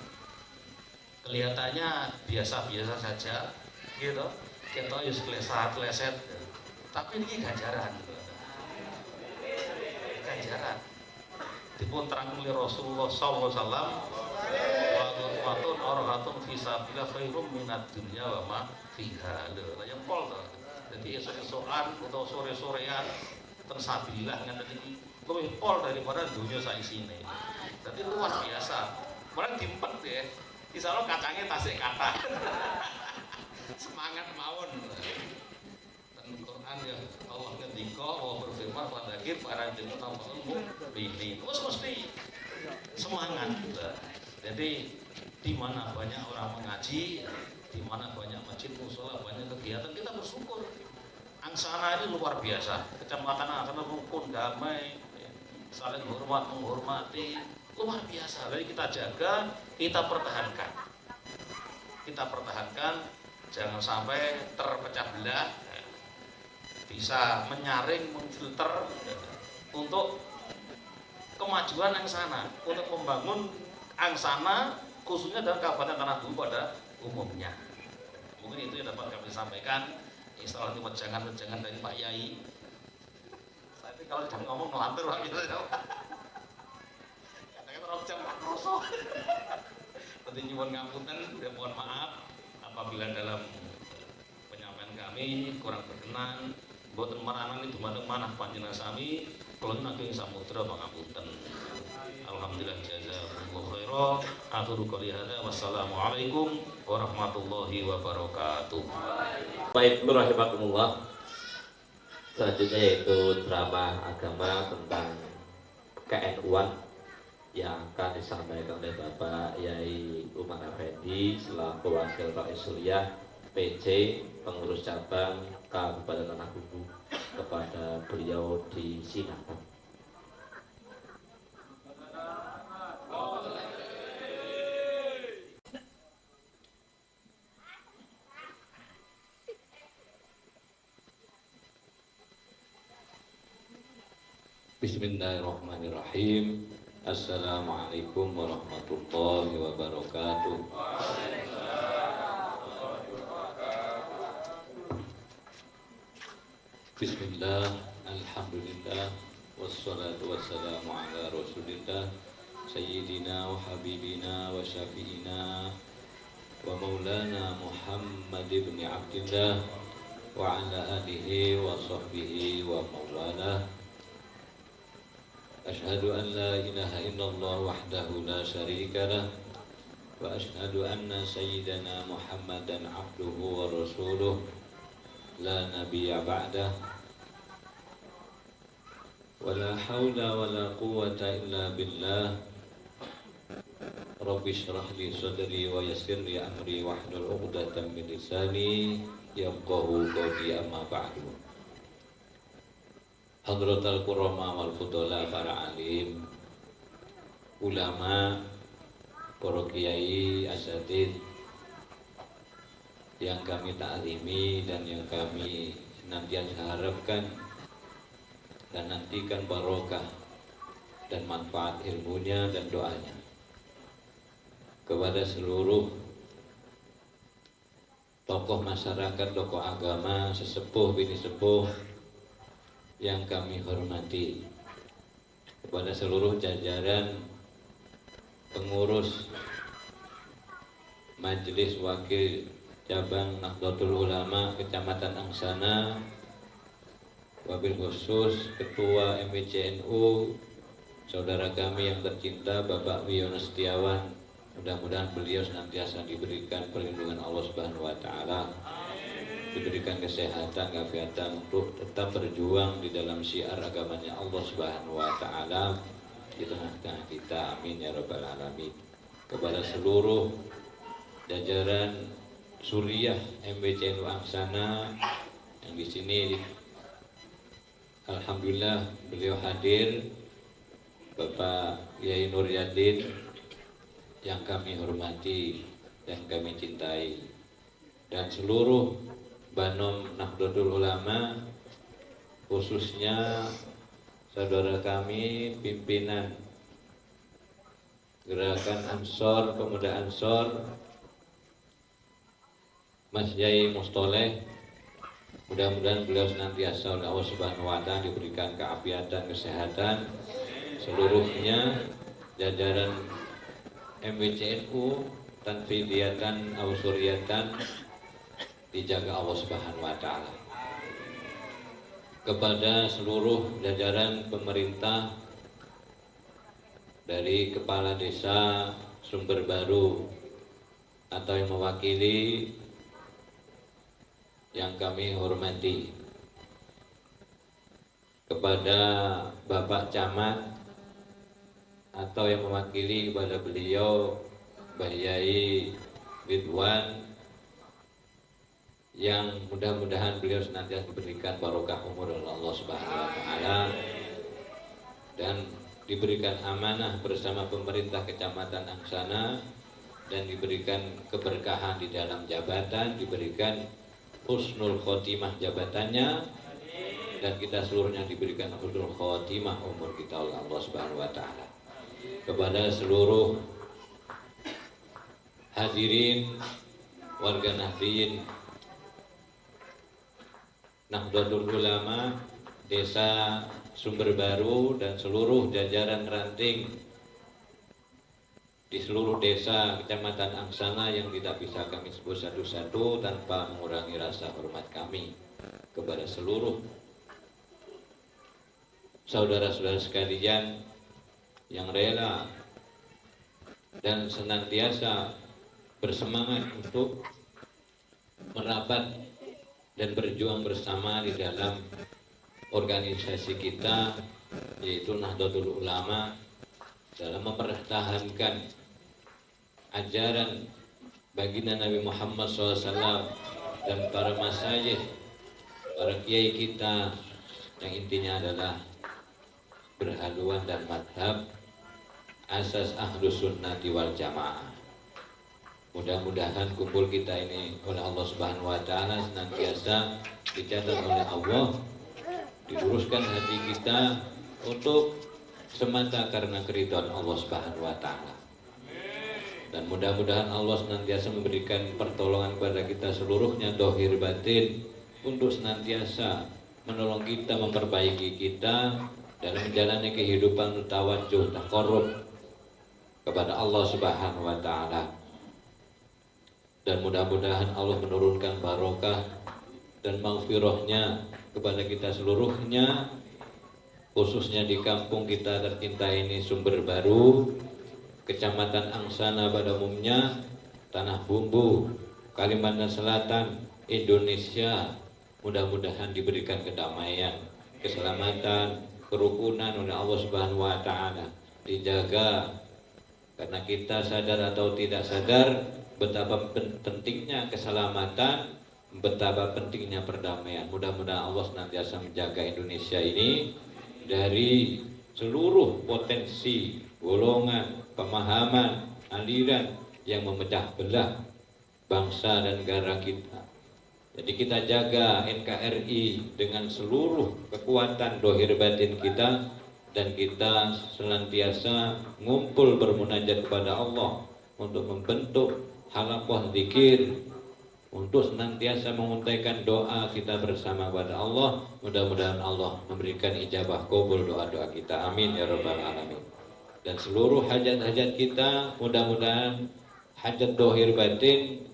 E: Kelihatannya biasa-biasa saja gitu, kita yus kleset, tapi ini ganjaran, dipun terang oleh Rasulullah SAW, watun orang fisabilillah khairum minat dunya wa ma fiha. Yang pol to. Jadi esuk-esukan atau sore-sorean tersabilillah ngeten iki luwih pol daripada dunia saisine. Jadi luar biasa. Orang diempet ya. Insyaallah kacangnya tasik kata. Semangat mawon. Dan Quran ya Allah ngendika wa berfirman fadzakir para jeneng ilmu ini. Terus mesti semangat. Jadi di mana banyak orang mengaji, di mana banyak masjid mushola, banyak kegiatan, kita bersyukur. Angsana ini luar biasa. Kecamatan Angsana rukun, damai, saling hormat menghormati, luar biasa. Jadi kita jaga, kita pertahankan. Jangan sampai terpecah belah. Bisa menyaring, memfilter untuk kemajuan Angsana, untuk membangun Angsana khususnya dalam Kabupaten Tanah Bumbu pada umumnya. Mungkin itu yang dapat kami sampaikan. Istilah jangan dari Pak Yai. Tapi kalau jam ngomong ngelantur Pak gitu. Katanya terlalu jam kroso. Penting nyuwun ngapunten, mohon maaf apabila dalam penyampaian kami kurang berkenan. Mboten maranani dumateng manah panjenengan sami, kula naging samudra pangapunten. Alhamdulillah jazakumullahu khairan. Akhirul qouli hadza wassalamualaikum warahmatullahi wabarakatuh.
A: Baik, rahimakumullah. Selanjutnya yaitu drama agama tentang KNU-an yang akan disampaikan oleh Bapak Yai Umar Effendi selaku Wakil Rais Suriah PC Pengurus Cabang Kabupaten Tanah Bumbu, kepada beliau disilakan.
C: Bismillahirrahmanirrahim. Assalamualaikum warahmatullahi wabarakatuh. Bismillah, alhamdulillah, wassalatu wassalamu ala rasulillah, sayyidina wa habibina wa syafi'ina wa maulana Muhammad ibn Abdillah wa ala alihi wa sahbihi wa mawalah. Ashhadu an la ilaha illallah wahdahu la syarika lah, wa ashhadu anna sayyidana Muhammadan abduhu wa rasuluh la nabiyya ba'dah. Wa la hawla wa la quwwata illa billah. Rabbi shrah li sadri wa yassir li amri wahlul 'uqdatam min lisani yafqahu qawli, amma ba'du.
A: Hadratul Kurama wal Fudola, para alim, ulama, para kiai, asatid yang kami taklimi dan yang kami senantiasa harapkan dan nantikan barokah dan manfaat ilmunya dan doanya. Kepada seluruh tokoh masyarakat, tokoh agama, sesepuh, bini sepuh yang kami hormati, kepada seluruh jajaran pengurus Majelis Wakil Cabang Nahdlatul Ulama Kecamatan Angsana, wabil khusus Ketua MWCNU, saudara kami yang tercinta Bapak Wiono Setiawan. Mudah-mudahan beliau senantiasa diberikan perlindungan Allah Subhanahu wa taala, diberikan kesehatan, keafiatan untuk tetap berjuang di dalam syiar agamanya Allah Subhanahu wa taala di tengah-tengah kita. Amin ya rabbal alamin. Kepada seluruh jajaran Suriah MWCNU Angsana yang di sini, alhamdulillah beliau hadir, Bapak Yai Nur Yadin yang kami hormati dan kami cintai, dan seluruh Banom Nahdlatul Ulama, khususnya saudara kami pimpinan Gerakan Ansor, Pemuda Ansor, Mas Yai Mustoleh. Mudah-mudahan beliau senantiasa oleh Allah Subhanahu wa taala diberikan keafiatan, kesehatan. Seluruhnya jajaran MWCNU Tanfidiyatan Ausuriatan dijaga Allah Subhanahu wa taala. Kepada seluruh jajaran pemerintah, dari kepala desa Sumber Baru atau yang mewakili yang kami hormati, kepada Bapak Camat atau yang mewakili kepada beliau Mbah Yai Ridwan, yang mudah-mudahan beliau senantiasa diberikan barokah umur oleh Allah Subhanahu wa taala dan diberikan amanah bersama pemerintah Kecamatan Angsana dan diberikan keberkahan di dalam jabatan, diberikan husnul khotimah jabatannya, dan kita seluruhnya diberikan husnul khotimah umur kita oleh Allah Subhanahu wa taala. Kepada seluruh hadirin warga Nahdien Nahdlatul Ulama Desa Sumber Baru dan seluruh jajaran ranting di seluruh desa Kecamatan Angsana yang tidak bisa kami sebut satu-satu tanpa mengurangi rasa hormat kami kepada seluruh saudara-saudara sekalian yang rela dan senantiasa bersemangat untuk merapat dan berjuang bersama di dalam organisasi kita, yaitu Nahdlatul Ulama, dalam mempertahankan ajaran baginda Nabi Muhammad SAW dan para masyayikh, para kiai kita yang intinya adalah berhaluan dan madhab asas ahlus sunnati wal jamaah. Mudah-mudahan kumpul kita ini oleh Allah Subhanahu wa taala senantiasa dicatat oleh Allah, diluruskan hati kita untuk semata karena keridhaan Allah Subhanahu wa taala. Dan mudah-mudahan Allah senantiasa memberikan pertolongan kepada kita seluruhnya dohir batin untuk senantiasa menolong kita, memperbaiki kita dalam menjalani kehidupan tawajuh taqarrub kepada Allah Subhanahu wa taala. Dan mudah-mudahan Allah menurunkan barokah dan maghfirahnya kepada kita seluruhnya, khususnya di kampung kita tercinta ini Sumber Baru, Kecamatan Angsana pada umumnya, Tanah Bumbu, Kalimantan Selatan, Indonesia. Mudah-mudahan diberikan kedamaian, keselamatan, kerukunan oleh Allah Subhanahu wa taala, dijaga karena kita sadar atau tidak sadar betapa pentingnya keselamatan,
F: betapa pentingnya perdamaian. Mudah-mudahan Allah senantiasa menjaga Indonesia ini dari seluruh potensi, golongan, pemahaman, aliran yang memecah belah bangsa dan negara kita. Jadi kita jaga NKRI dengan seluruh kekuatan dohir batin kita, dan kita senantiasa ngumpul bermunajat kepada Allah untuk membentuk halaqah zikir, untuk senantiasa menguntaikan doa kita bersama kepada Allah. Mudah-mudahan Allah memberikan ijabah kabul doa-doa kita, amin ya rabbal alamin. Dan seluruh hajat-hajat kita, mudah-mudahan hajat dohir batin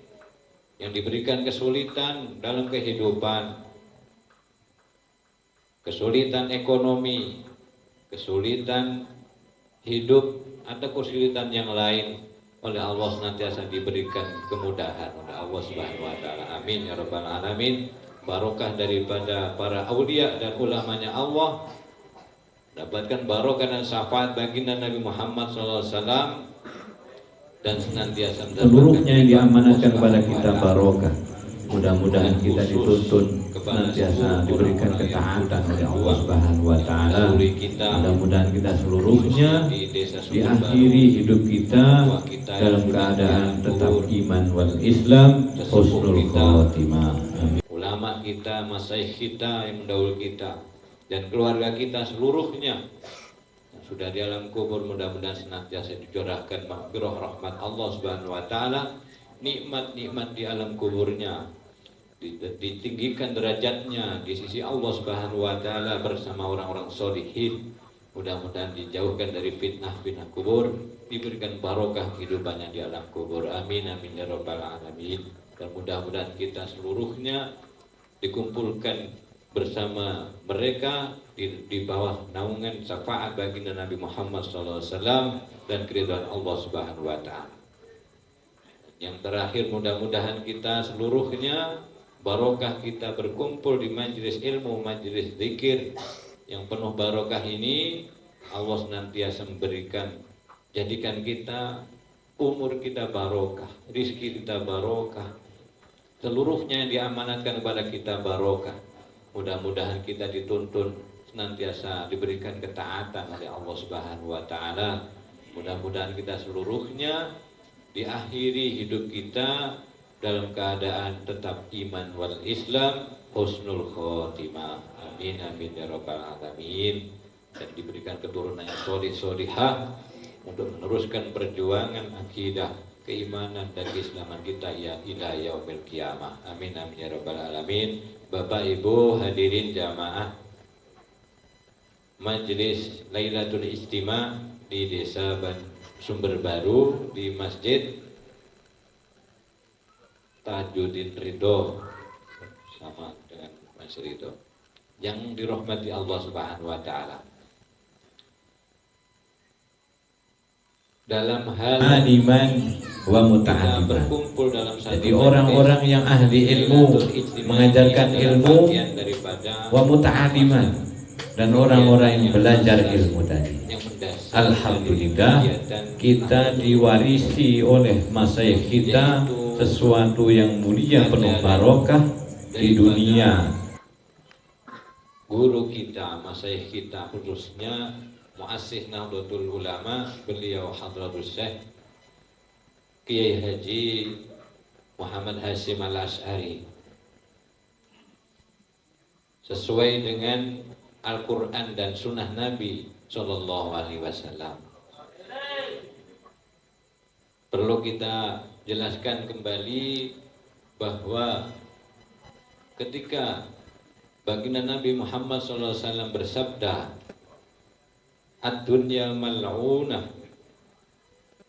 F: yang diberikan kesulitan dalam kehidupan, kesulitan ekonomi, kesulitan hidup, atau kesulitan yang lain, oleh Allah senantiasa diberikan kemudahan oleh Allah Subhanahu wa taala. Amin ya rabbal alamin. Barokah daripada para aulia dan ulamanya Allah, dapatkan barokah dan syafaat baginda Nabi Muhammad SAW, dan senantiasa
G: seluruhnya yang diamanatkan kepada kita barokah. Mudah-mudahan kita dituntun senantiasa diberikan ketaatan oleh Allah Subhanahu wa taala. Mudah-mudahan kita seluruhnya diakhiri hidup kita dalam keadaan tetap iman wal Islam, husnul khotimah.
F: Ulama kita, masyayikh kita yang mendahului kita, dan keluarga kita seluruhnya sudah di alam kubur, mudah-mudahan senantiasa dicurahkan maghfirah rahmat Allah Subhanahu wa taala, nikmat-nikmat di alam kuburnya ditinggikan derajatnya di sisi Allah Subhanahu wa taala bersama orang-orang sholihin. Mudah-mudahan dijauhkan dari fitnah-fitnah kubur, diberikan barokah kehidupannya di alam kubur, amin amin ya rabbal alamin. Dan mudah-mudahan kita seluruhnya dikumpulkan bersama mereka di bawah naungan syafaat baginda Nabi Muhammad SAW dan keridhaan Allah Subhanahu wa taala. Yang terakhir, mudah-mudahan kita seluruhnya barokah kita berkumpul di majelis ilmu, majelis zikir yang penuh barokah ini. Allah senantiasa memberikan, jadikan kita umur kita barokah, rizki kita barokah, seluruhnya yang diamanatkan kepada kita barokah. Mudah-mudahan kita dituntun senantiasa diberikan ketaatan oleh Allah Subhanahu wa taala. Mudah-mudahan kita seluruhnya diakhiri hidup kita dalam keadaan tetap iman wal Islam, husnul khotimah, amin amin ya rabbal alamin. Dan diberikan keturunan yang sholih-sholihah untuk meneruskan perjuangan akidah, keimanan dan keislaman kita ya ila yaumil qiyamah, amin amin ya rabbal alamin. Bapak Ibu hadirin jamaah Majelis Lailatul Istima di Desa Sumber Baru di Masjid Tajuddin Ridho, sama dengan Mas Ridho, yang dirahmati Allah Subhanahu wa taala. Dalam hal
G: Aliman wa muta'aliman.
F: berkumpul dalam satu
G: Jadi orang-orang yang ahli ilmu mengajarkan ilmu wa muta'aliman, dan orang-orang yang belajar ilmu tadi. Alhamdulillah kita diwarisi oleh masyayikh kita sesuatu yang mulia penuh barokah di dunia.
F: Guru kita, masyayikh kita, khususnya Mu'assih Nahdlatul Ulama, beliau Hadratul Syekh Kiai Haji Muhammad Hasyim Al-Asy'ari, sesuai dengan Al-Quran dan Sunnah Nabi Sallallahu Alaihi Wasallam. Perlu kita jelaskan kembali bahwa ketika baginda Nabi Muhammad SAW bersabda, ad-dunya mal'unah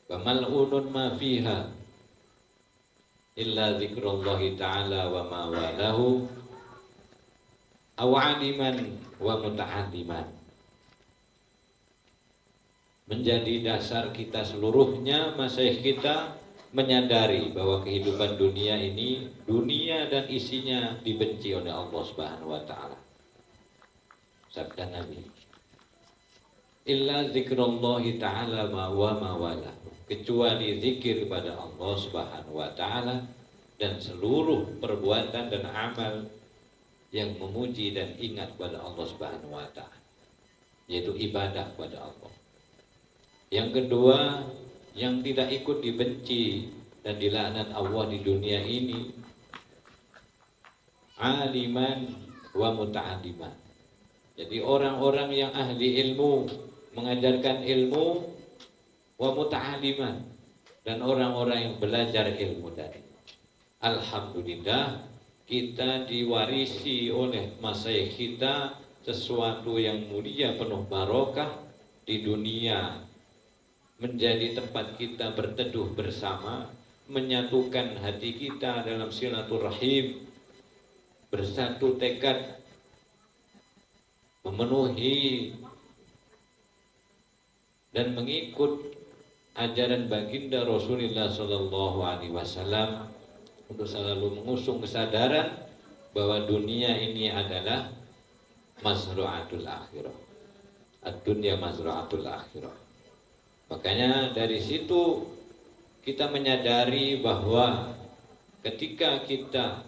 F: wa mal'unun ma fiha illa zikrullahi ta'ala wa ma walahu aw aliman wa muta'alliman. Menjadi dasar kita seluruhnya, masyayikh kita menyadari bahwa kehidupan dunia ini, dunia dan isinya dibenci oleh Allah Subhanahu wa taala. Sabda Nabi, illa zikrullahi ta'ala ma wa ma wala, kecuali zikir kepada Allah Subhanahu wa taala dan seluruh perbuatan dan amal yang memuji dan ingat kepada Allah Subhanahu wa taala, yaitu ibadah kepada Allah. Yang kedua, yang tidak ikut dibenci dan dilaknat Allah di dunia ini, aliman wa muta'alliman. Jadi orang-orang yang ahli ilmu, mengajarkan ilmu, wa muta'alliman, dan orang-orang yang belajar ilmu tadi. Alhamdulillah, kita diwarisi oleh masyayikh kita sesuatu yang mulia, penuh barokah di dunia, menjadi tempat kita berteduh bersama, menyatukan hati kita dalam silaturahim, bersatu tekad memenuhi dan mengikut ajaran baginda Rasulullah Shallallahu Alaihi Wasallam untuk selalu mengusung kesadaran bahwa dunia ini adalah mazra'atul akhirah. Ad-dunya mazra'atul akhirah. Makanya dari situ kita menyadari bahwa ketika kita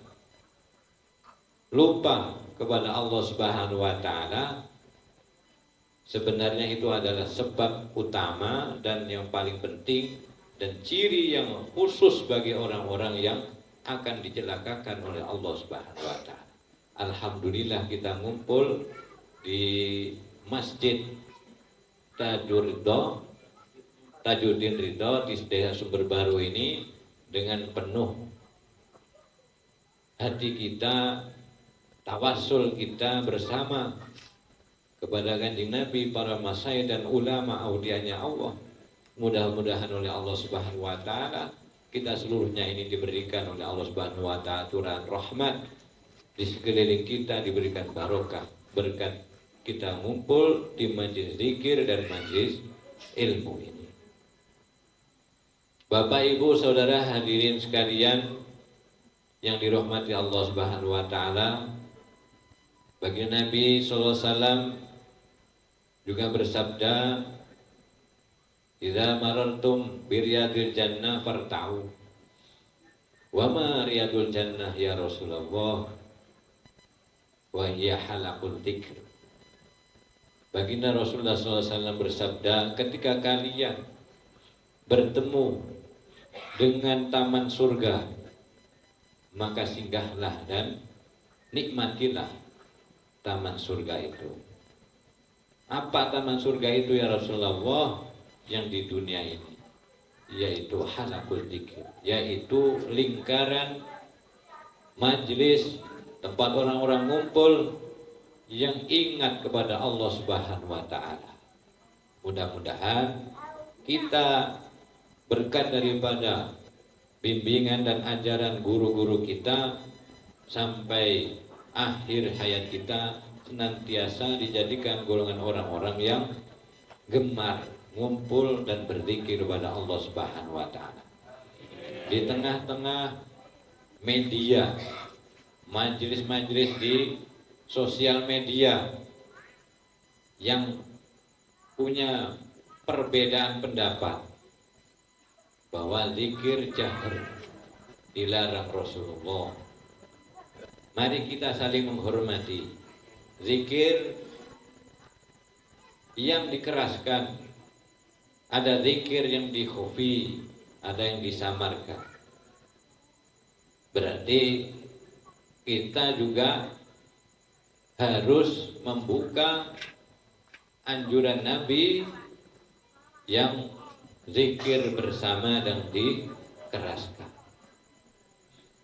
F: lupa kepada Allah Subhanahu wa taala, sebenarnya itu adalah sebab utama dan yang paling penting dan ciri yang khusus bagi orang-orang yang akan dicelakakan oleh Allah Subhanahu wa taala. Alhamdulillah kita ngumpul di Masjid Tajuddin Ridho di Desa Sumber Baru ini dengan penuh hati kita, tawasul kita bersama kepada Kanjeng Nabi, para masyayikh dan ulama aulianya Allah. Mudah-mudahan oleh Allah Subhanahu wa taala kita seluruhnya ini diberikan oleh Allah Subhanahu wa taala aturan rahmat, di sekeliling kita diberikan barokah berkat kita ngumpul di majelis zikir dan majelis ilmu ini. Bapak Ibu Saudara hadirin sekalian yang dirahmati Allah Subhanahu wa taala, bagi Nabi sallallahu alaihi wasallam juga bersabda, "Idza marartum biryadil jannah farta'u." Wa ma riyadul jannah ya Rasulullah? Wa hiya halaqul dzikr. Baginda Rasulullah SAW bersabda, ketika kalian bertemu dengan taman surga, maka singgahlah dan nikmatilah taman surga itu. Apa taman surga itu ya Rasulullah? Yang di dunia ini, yaitu halaqul dzikr, yaitu lingkaran majlis tempat orang-orang ngumpul yang ingat kepada Allah Subhanahu wa taala. Mudah-mudahan kita berkat daripada bimbingan dan ajaran guru-guru kita sampai akhir hayat kita senantiasa dijadikan golongan orang-orang yang gemar ngumpul dan berzikir kepada Allah Subhanahu wa taala. Di tengah-tengah media, majelis-majelis di sosial media yang punya perbedaan pendapat bahwa zikir jahar dilarang Rasulullah. Mari kita saling menghormati zikir yang dikeraskan. Ada zikir yang dikhufi, ada yang disamarkan. Berarti kita juga harus membuka anjuran Nabi yang zikir bersama dan dikeraskan.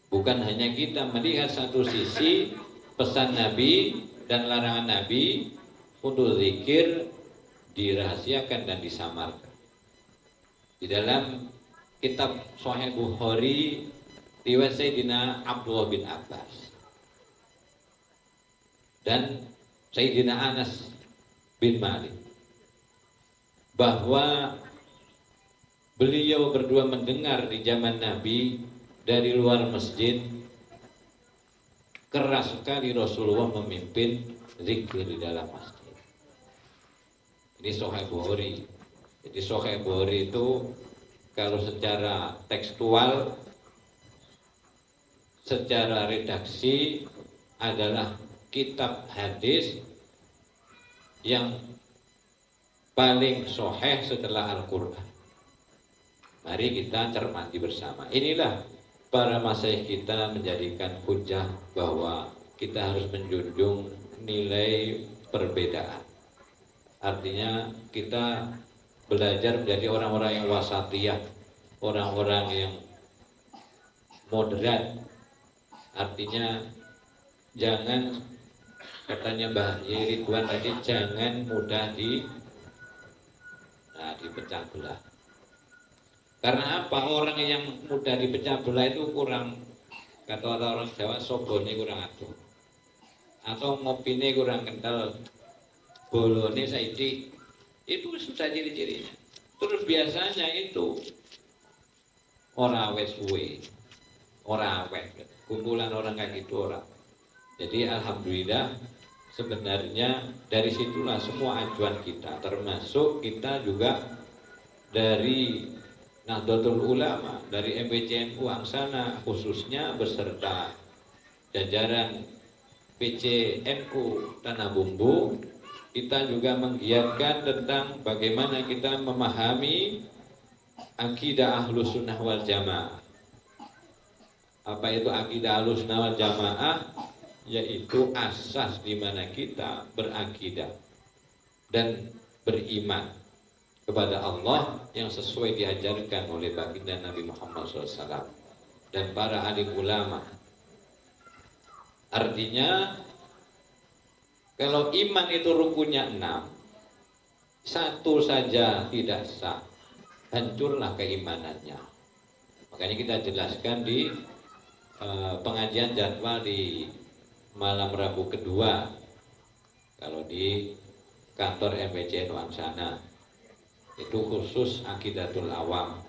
F: Bukan hanya kita melihat satu sisi pesan Nabi dan larangan Nabi untuk zikir dirahasiakan dan disamarkan. Di dalam kitab Sahih Bukhari riwayat Sayyidina Abdullah bin Abbas dan Sayyidina Anas bin Malik bahwa beliau berdua mendengar di zaman Nabi dari luar masjid keras sekali Rasulullah memimpin zikir di dalam masjid. Ini Sahih Bukhari. Jadi Sahih Bukhari itu kalau secara tekstual secara redaksi adalah kitab hadis yang paling sahih setelah Al-Quran. Mari kita cermati bersama. Inilah para masyayikh kita menjadikan hujah bahwa kita harus menjunjung nilai perbedaan. Artinya kita belajar menjadi orang-orang yang wasatiyah, orang-orang yang moderat. Artinya jangan, katanya Mbah Ridwan tadi, jangan mudah dipecah belah. Karena apa? Orang yang mudah dipecah belah itu kurang, kata orang Jawa, sobone kurang adoh, atau ngopine kurang kental, bolone saiki. Itu sudah ciri-cirinya. Terus biasanya itu ora wes suwe, ora awet, kumpulan orang kayak gitu orang. Jadi alhamdulillah sebenarnya dari situlah semua ajuan kita, termasuk kita juga dari Nahdlatul Ulama, dari MPCNU Angsana khususnya beserta jajaran PCNU Tanah Bumbu, kita juga menggiatkan tentang bagaimana kita memahami akidah Ahlus Sunnah wal Jamaah. Apa itu akidah Ahlus Sunnah wal Jamaah? Yaitu asas di mana kita berakidah dan beriman kepada Allah yang sesuai diajarkan oleh baginda Nabi Muhammad SAW dan para alim ulama. Artinya kalau iman itu rukunnya 6, satu saja tidak sah, hancurlah keimanannya. Makanya kita jelaskan di pengajian jadwal di malam Rabu kedua kalau di kantor MPCNU Angsana. Itu khusus akidatul awam.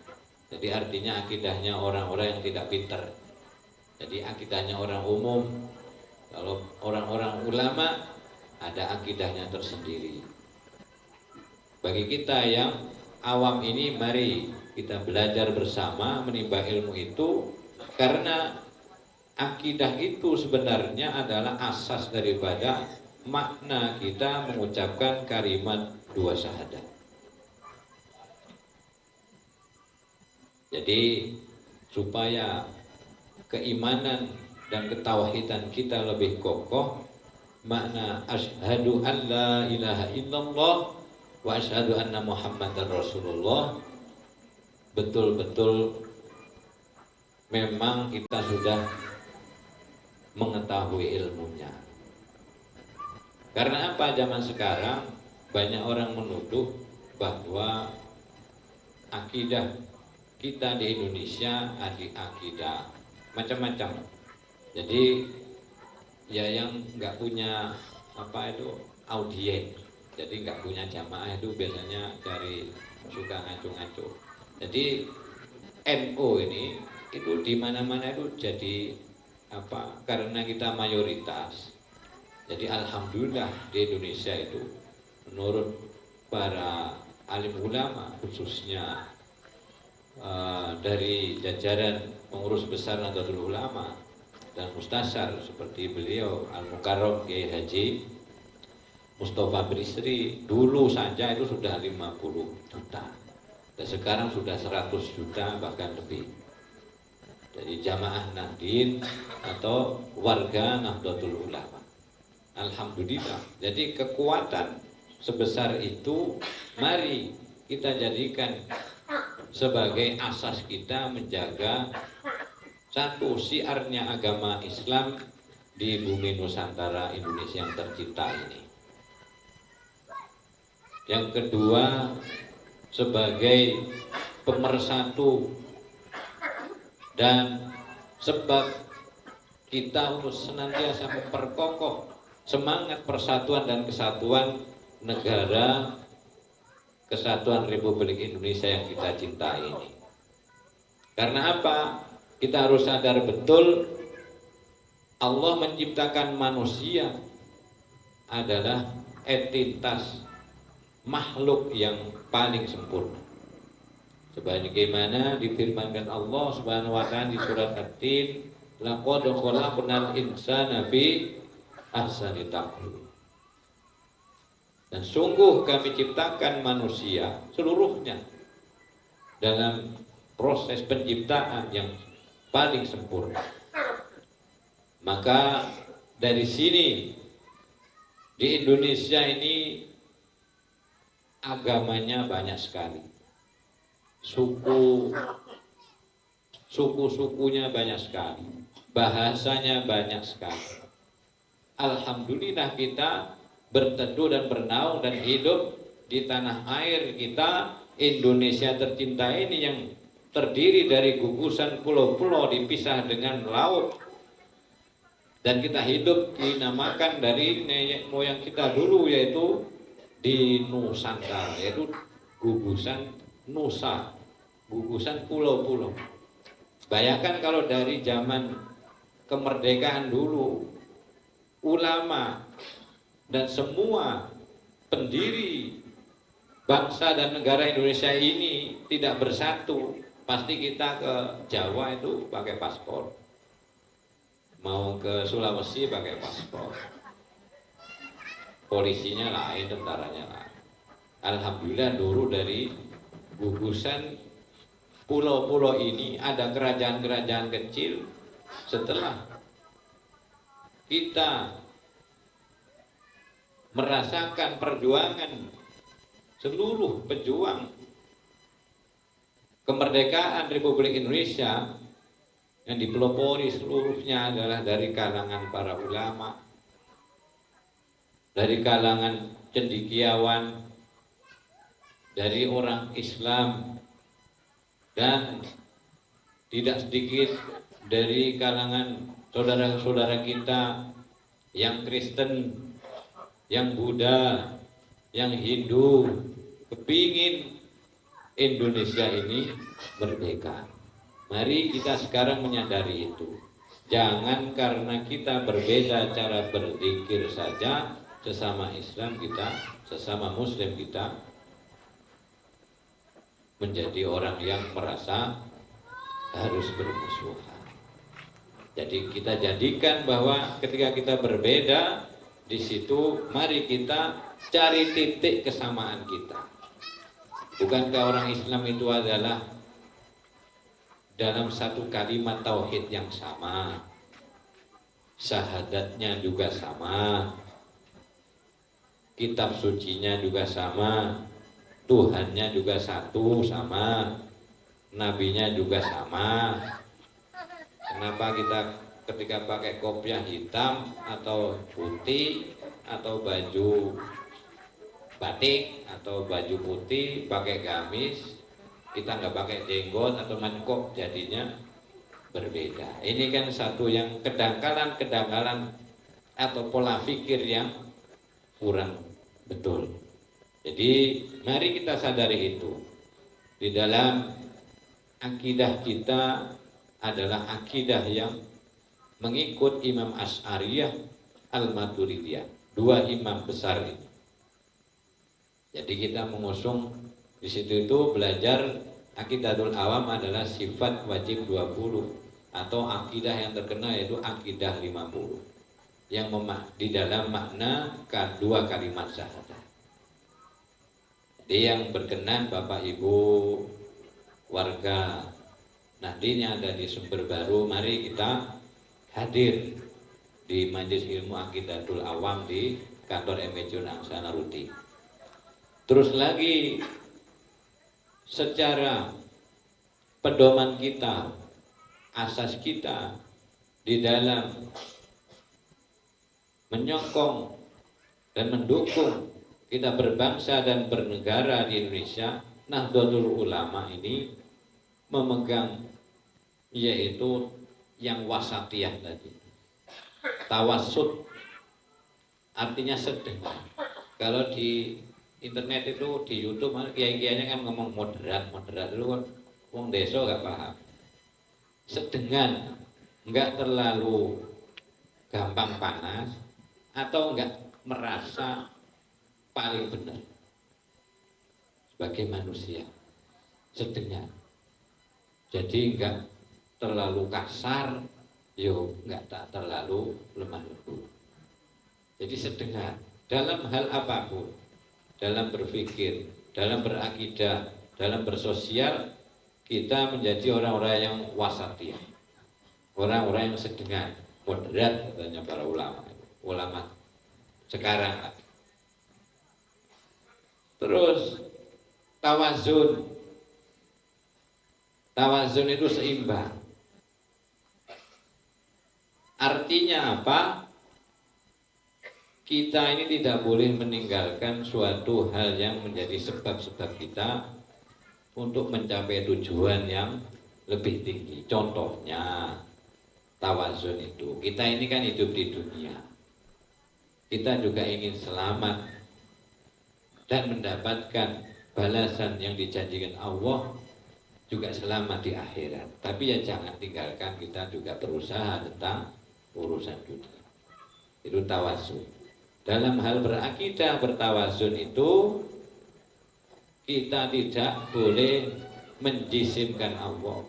F: Jadi artinya akidahnya orang-orang yang tidak pintar. Jadi akidahnya orang umum. Kalau orang-orang ulama ada akidahnya tersendiri. Bagi kita yang awam ini, mari kita belajar bersama menimba ilmu itu, karena akidah itu sebenarnya adalah asas daripada makna kita mengucapkan kalimat dua syahadat. Jadi supaya keimanan dan ketauhidan kita lebih kokoh, makna asyhadu an la ilaha illallah wa asyhadu anna muhammadar rasulullah betul-betul memang kita sudah mengetahui ilmunya. Karena apa? Zaman sekarang banyak orang menuduh bahwa akidah kita di Indonesia akidah macam-macam. Jadi ya yang nggak punya apa itu audien, jadi nggak punya jamaah itu biasanya cari suka ngaco-ngaco. Jadi NU ini itu di mana-mana itu jadi apa? Karena kita mayoritas. Jadi alhamdulillah di Indonesia itu menurut para alim ulama khususnya dari jajaran pengurus besar Nahdlatul Ulama dan Mustasar seperti beliau Al-Mukarram Kiai Haji Mustafa Bisri, dulu saja itu sudah 50 juta dan sekarang sudah 100 juta bahkan lebih. Jadi jamaah Nahdien atau warga Nahdlatul Ulama. Alhamdulillah. Jadi kekuatan sebesar itu mari kita jadikan sebagai asas kita menjaga satu siarnya agama Islam di bumi Nusantara Indonesia yang tercinta ini. Yang kedua, sebagai pemersatu dan sebab kita harus senantiasa memperkokoh semangat persatuan dan kesatuan negara Kesatuan Republik Indonesia yang kita cintai ini. Karena apa? Kita harus sadar betul Allah menciptakan manusia adalah entitas makhluk yang paling sempurna. Sebagaimana difirmankan Allah Subhanahu wa taala di surat At-Tin laqad khalaqnal insana fi ahsani taqwim. Dan sungguh kami ciptakan manusia seluruhnya dalam proses penciptaan yang paling sempurna. Maka dari sini di Indonesia ini agamanya banyak sekali, suku-sukunya banyak sekali, bahasanya banyak sekali. Alhamdulillah kita berteduh dan bernaung dan hidup di tanah air kita Indonesia tercinta ini yang terdiri dari gugusan pulau-pulau dipisah dengan laut, dan kita hidup dinamakan dari nenek moyang kita dulu yaitu di Nusantara, yaitu gugusan Nusa, gugusan pulau-pulau. Bayangkan kalau dari zaman kemerdekaan dulu ulama dan semua pendiri bangsa dan negara Indonesia ini tidak bersatu, pasti kita ke Jawa itu pakai paspor, mau ke Sulawesi pakai paspor, polisinya lain, tentaranya lain. Alhamdulillah dulu dari gugusan pulau-pulau ini ada kerajaan-kerajaan kecil. Setelah kita merasakan perjuangan seluruh pejuang kemerdekaan Republik Indonesia yang dipelopori seluruhnya adalah dari kalangan para ulama, dari kalangan cendekiawan, dari orang Islam, dan tidak sedikit dari kalangan saudara-saudara kita yang Kristen, yang Buddha, yang Hindu, kepingin Indonesia ini merdeka. Mari kita sekarang menyadari itu. Jangan karena kita berbeda cara berzikir saja, sesama Islam kita, sesama Muslim kita menjadi orang yang merasa harus bermusuhan. Jadi kita jadikan bahwa ketika kita berbeda, di situ mari kita cari titik kesamaan kita. Bukankah orang Islam itu adalah dalam satu kalimat tauhid yang sama, syahadatnya juga sama, kitab sucinya juga sama, Tuhannya juga satu sama, nabinya juga sama. Kenapa kita ketika pakai kopiah hitam atau putih atau baju batik atau baju putih pakai gamis, kita nggak pakai jenggot atau mangkok, jadinya berbeda. Ini kan satu yang kedangkalan atau pola pikir yang kurang betul. Jadi mari kita sadari itu. Di dalam akidah kita adalah akidah yang mengikut Imam Asy'ariyah, Al-Maturidiyah, dua imam besar ini. Jadi kita mengusung di situ itu belajar Aqidatul Awam adalah sifat wajib 20 atau akidah yang terkenal yaitu akidah 50 yang di dalam makna dua kalimat syahadat. Jadi yang berkenan Bapak Ibu warga Nahdliyin ada di Sumber Baru, mari kita hadir di Majelis Ilmu Aqidatul Awam di kantor MPC Angsana Ruti. Terus lagi secara pedoman kita, asas kita di dalam menyokong dan mendukung kita berbangsa dan bernegara di Indonesia, Nahdlatul Ulama ini memegang yaitu yang wasatiyah tadi, tawassut, artinya sedang. Kalau di internet itu di YouTube kiai-kiainya kan ngomong moderat dulu kan wong desa gak paham. Sedengan, enggak terlalu gampang panas atau enggak merasa paling benar sebagai manusia. Sedengan. Jadi enggak terlalu kasar yo nggak tak terlalu lemah lembut. Jadi sedengar dalam hal apapun, dalam berpikir, dalam berakidah, dalam bersosial, kita menjadi orang-orang yang wasatiyah, orang-orang yang sedengar, moderat katanya para ulama sekarang. Terus tawazun itu seimbang. Artinya apa? Kita ini tidak boleh meninggalkan suatu hal yang menjadi sebab-sebab kita untuk mencapai tujuan yang lebih tinggi. Contohnya tawazun itu. Kita ini kan hidup di dunia. Kita juga ingin selamat dan mendapatkan balasan yang dijanjikan Allah, juga selamat di akhirat. Tapi ya jangan tinggalkan kita juga berusaha tentang urusan dunia. Itu tawazun. Dalam hal berakidah bertawazun itu kita tidak boleh menjisimkan Allah,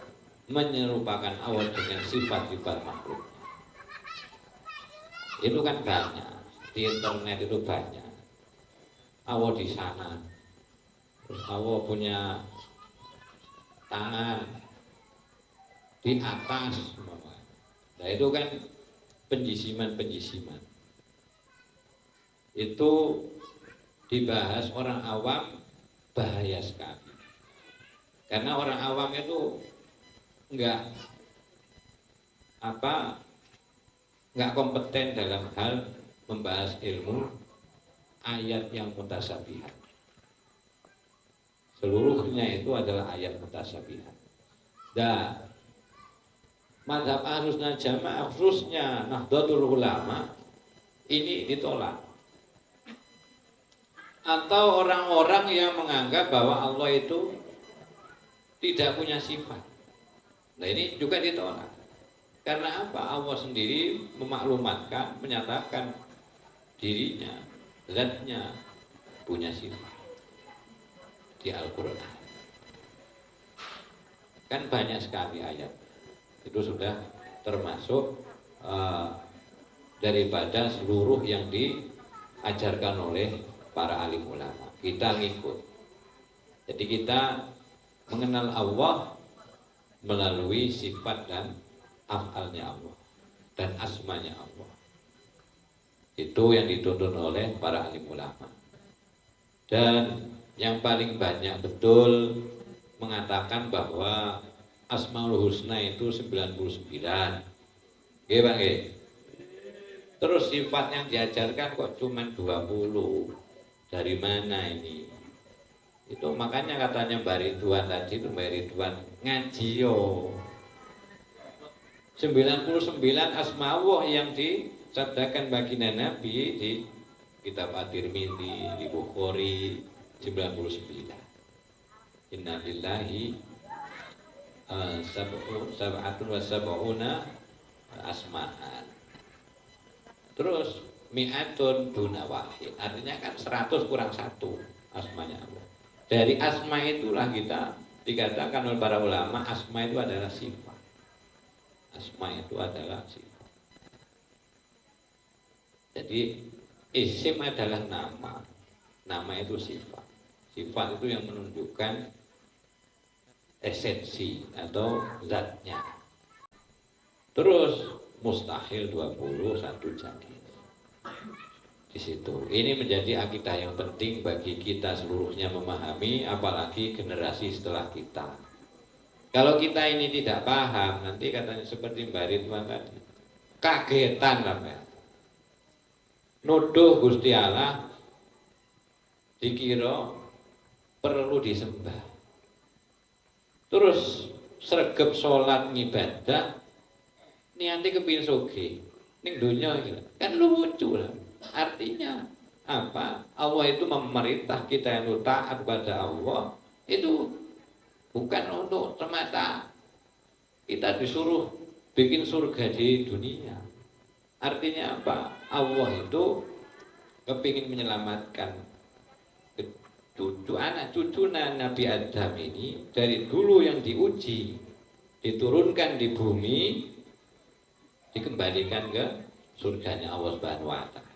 F: menyerupakan Allah dengan sifat-sifat makhluk. Itu kan banyak di internet, itu banyak. Allah di sana, terus Allah punya tangan di atas. Nah itu kan penjisiman. Itu dibahas orang awam, bahaya sekali. Karena orang awam itu enggak kompeten dalam hal membahas ilmu ayat yang mutasyabihat. Seluruhnya itu adalah ayat mutasyabihat. Dan mazhab Ahlussunnah Jamaah, khususnya Nahdlatul Ulama, ini ditolak. Atau orang-orang yang menganggap bahwa Allah itu tidak punya sifat. Nah ini juga ditolak. Karena apa? Allah sendiri memaklumatkan, menyatakan dirinya, zatnya punya sifat di Al-Quran. Kan banyak sekali ayat. Itu sudah termasuk daripada seluruh yang diajarkan oleh para alim ulama. Kita ngikut. Jadi kita mengenal Allah melalui sifat dan af'alnya Allah dan asmanya Allah. Itu yang dituntut oleh para alim ulama. Dan yang paling banyak betul mengatakan bahwa Asmaul Husna itu 99. Nggih, Bang, nggih. Terus sifat yang diajarkan kok cuma 20. Dari mana ini? Itu makanya katanya Mbak Ridwan tadi itu, Mbak Ridwan ngaji yo. 99 asma Allah yang disabdakan baginda Nabi di kitab At-Tirmidzi, di Bukhari 99. Inna lillahi sab'atun wa sab'una asma'an. Terus mi'atun duna wahid, artinya kan 100 kurang 1 asmanya Allah. Dari asma itulah kita dikatakan oleh para ulama, asma itu adalah sifat. Asma itu adalah sifat. Jadi isim adalah nama, nama itu sifat. Sifat itu yang menunjukkan esensi atau zatnya. Terus mustahil 21 jadi. Di situ. Ini menjadi akidah yang penting bagi kita seluruhnya memahami, apalagi generasi setelah kita. Kalau kita ini tidak paham, nanti katanya seperti Mbak Ridwan tadi, kagetan lah. Nuduh Gusti Allah dikira perlu disembah. Terus sregep sholat ngibadah nianti kepin sugih ning donya kan lucu lah. Artinya apa? Allah itu memerintah kita yang taat kepada Allah itu bukan untuk semata kita disuruh bikin surga di dunia. Artinya apa? Allah itu kepingin menyelamatkan anak cucu Nabi Adam ini dari dulu yang diuji, diturunkan di bumi dikembalikan ke surganya Allah Subhanahu wa taala.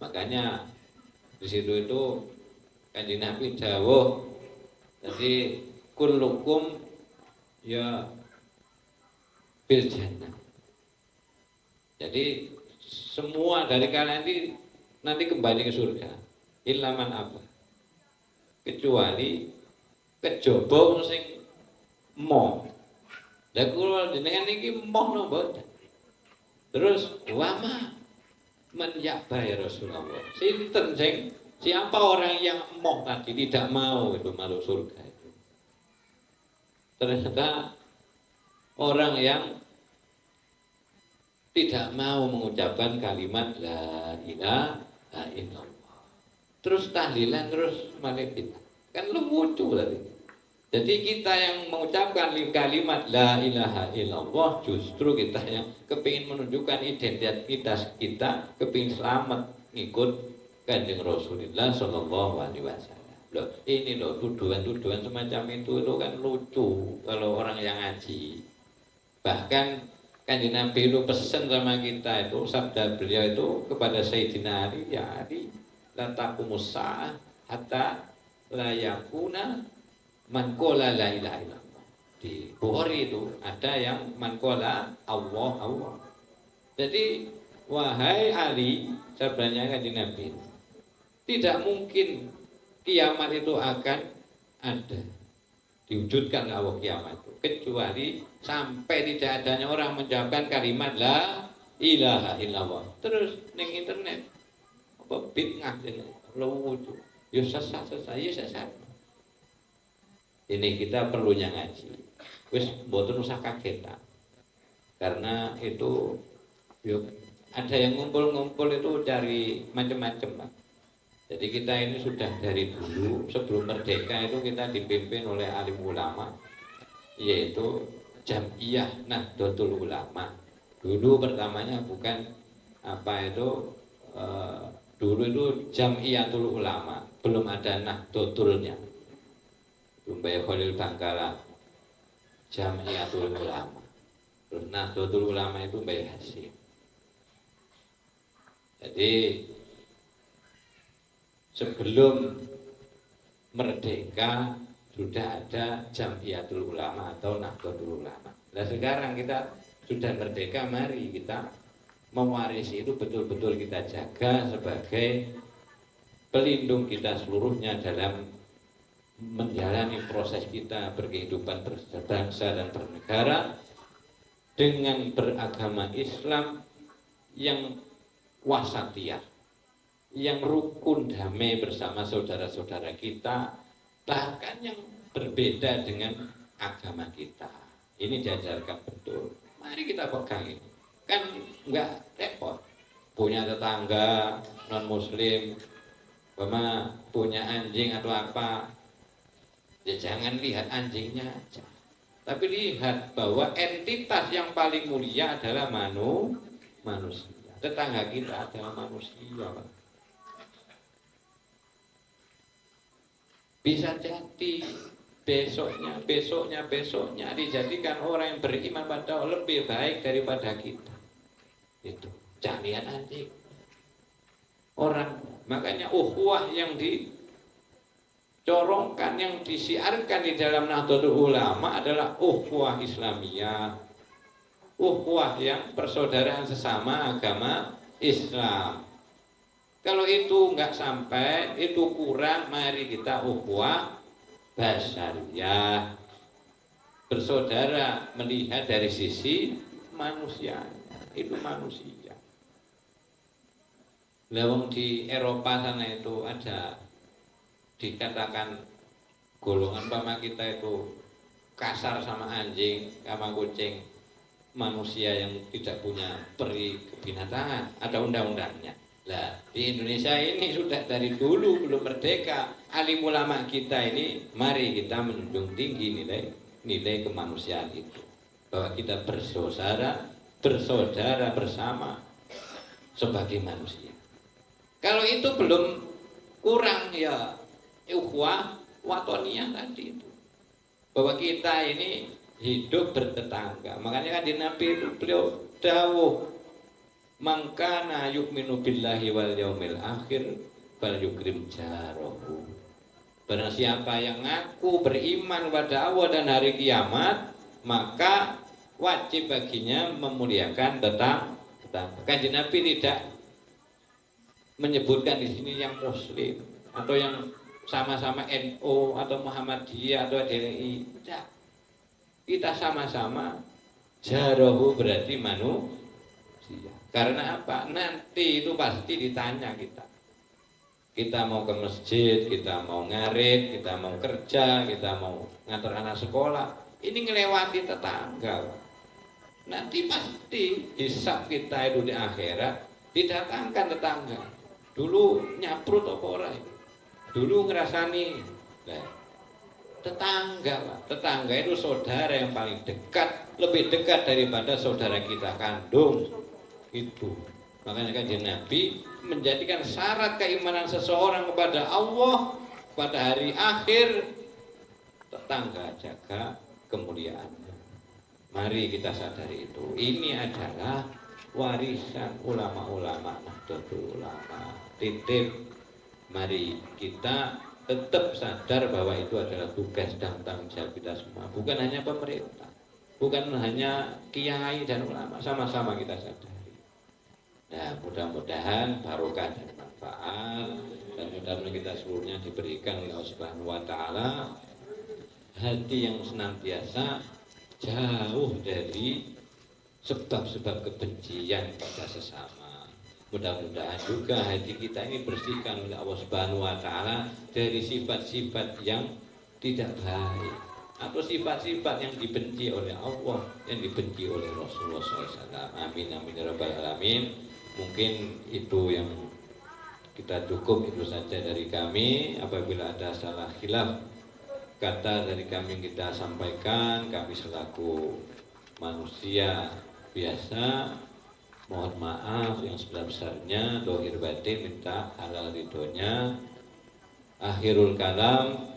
F: Makanya di situ itu Kanjeng Nabi dawuh, jadi kullukum ya bil jannah. Jadi semua dari kalian ini nanti kembali ke surga. Ilaman apa? Kecuali kejaba wong sing moh. Lah kula jenengan iki moh napa? Terus wama man ya'ba ya Rasulullah. Sinten sing siapa orang yang moh tadi tidak mau itu masuk surga itu? Ternyata orang yang tidak mau mengucapkan kalimat la ilaha illallah. Terus tahlilan terus malaikat. Kan lucu tadi. Jadi kita yang mengucapkan kalimat la ilaha illallah justru kita yang kepingin menunjukkan identitas kita, kepingin selamat ngikut Kanjeng Rasulullah Shallallahu Alaihi Wasallam. Loh, ini loh tuduhan-tuduhan semacam itu kan lucu kalau orang yang ngaji. Bahkan Kanjeng Nabi itu pesan sama kita itu, sabda beliau itu kepada Sayyidina Ali, ya Ali, la taqumus sa'ah hatta la yakuna man qala la ilaha illallah. Di Bukhari itu ada yang man qala Allah Allah. Jadi wahai Ali, sabdanya Kanjeng Nabi, tidak mungkin kiamat itu akan ada, diwujudkan Allah kiamat itu, kecuali sampai tidak adanya orang menjawabkan kalimat la ilaha illallah. Terus ning internet apa bid'ah ini lucu, ya sesat. Ini kita perlunya ngaji. Wis mboten usah kagetan. Karena itu yuk ada yang ngumpul-ngumpul itu cari macam-macam, Pak. Jadi kita ini sudah dari dulu sebelum merdeka itu kita dipimpin oleh alim ulama, yaitu Jam'iyah Nahdlatul Ulama. Dulu pertamanya bukan apa itu dulu itu Jam'iyatul Ulama, belum ada Nahdlatulnya. Mbak Khalil Bangkala Jam'iyatul Ulama. Terus Nahdlatul Ulama itu Mbak Hasim. Jadi sebelum merdeka sudah ada Jam'iyatul Ulama atau Nahdlatul Ulama. Nah sekarang kita sudah merdeka, mari kita mewarisi itu betul-betul kita jaga sebagai pelindung kita seluruhnya dalam menjalani proses kita berkehidupan berbangsa dan bernegara dengan beragama Islam yang wasatiyah, yang rukun damai bersama saudara-saudara kita, bahkan yang berbeda dengan agama kita. Ini diajarkan betul. Mari kita pegang ini. Kan enggak repot. Punya tetangga non muslim, punya anjing atau apa, ya jangan lihat anjingnya aja, tapi lihat bahwa entitas yang paling mulia adalah manusia. Tetangga kita adalah manusia, Pak. Bisa jadi besoknya dijadikan orang yang beriman pada Allah lebih baik daripada kita. Itu jangan anjing orang. Makanya ukhuwah yang dicorongkan, yang disiarkan di dalam Nahdlatul Ulama adalah ukhuwah Islamiyah, ukhuwah yang persaudaraan sesama agama Islam. Kalau itu enggak sampai, itu kurang, mari kita ukhuwah basyariyah, bersaudara melihat dari sisi manusianya, itu manusia. Lawang di Eropa sana itu ada dikatakan golongan pama kita itu kasar sama anjing, sama kucing, manusia yang tidak punya peri kebinatangan, ada undang-undangnya. Lah di Indonesia ini sudah dari dulu belum merdeka, alim ulama kita ini mari kita menjunjung tinggi nilai kemanusiaan itu, bahwa kita bersaudara bersama sebagai manusia. Kalau itu belum kurang ya ukhuwah watoniyah tadi itu, bahwa kita ini hidup bertetangga. Makanya kan di Nabi itu beliau dawuh mangkana yu'minu billahi wal yaumil akhir fal yukrim jarahu. Barang siapa yang ngaku beriman pada Allah dan hari kiamat, maka wajib baginya memuliakan tetangga. Kanjeng Nabi tidak menyebutkan di sini yang muslim atau yang sama-sama NU atau Muhammadiyah atau DLI. Tidak. Kita sama-sama jarahu berarti manusia. Karena apa? Nanti itu pasti ditanya kita. Kita mau ke masjid, kita mau ngarit, kita mau kerja, kita mau ngantar anak sekolah. Ini ngelewati tetangga. Nanti pasti hisab kita itu di akhirat didatangkan tetangga. Dulu nyaprut apa orang? Dulu ngerasani. Nah, tetangga lah. Tetangga itu saudara yang paling dekat, lebih dekat daripada saudara kita kandung. Itu. Makanya Kanjeng Nabi menjadikan syarat keimanan seseorang kepada Allah pada hari akhir, tetangga jaga kemuliaannya. Mari kita sadari itu. Ini adalah warisan ulama-ulama Nahdlatul Ulama. Titip. Mari kita tetap sadar bahwa itu adalah tugas dan tanggung jawab kita semua. Bukan hanya pemerintah, bukan hanya kiai dan ulama, sama-sama kita sadari. Nah, mudah-mudahan barokah dan manfaat, dan mudah-mudahan kita seluruhnya diberikan oleh Allah Subhanahu wa taala hati yang senantiasa jauh dari sebab-sebab kebencian pada sesama. Mudah-mudahan juga hati kita ini bersihkan oleh Allah Subhanahu wa taala dari sifat-sifat yang tidak baik atau sifat-sifat yang dibenci oleh Allah, yang dibenci oleh Rasulullah SAW. Amin amin ya rabbal alamin. Mungkin itu yang kita cukup, itu saja dari kami. Apabila ada salah khilaf kata dari kami yang kita sampaikan, kami selaku manusia biasa mohon maaf yang sebesar-besarnya, dohir batin minta halal ridhonya. Akhirul kalam,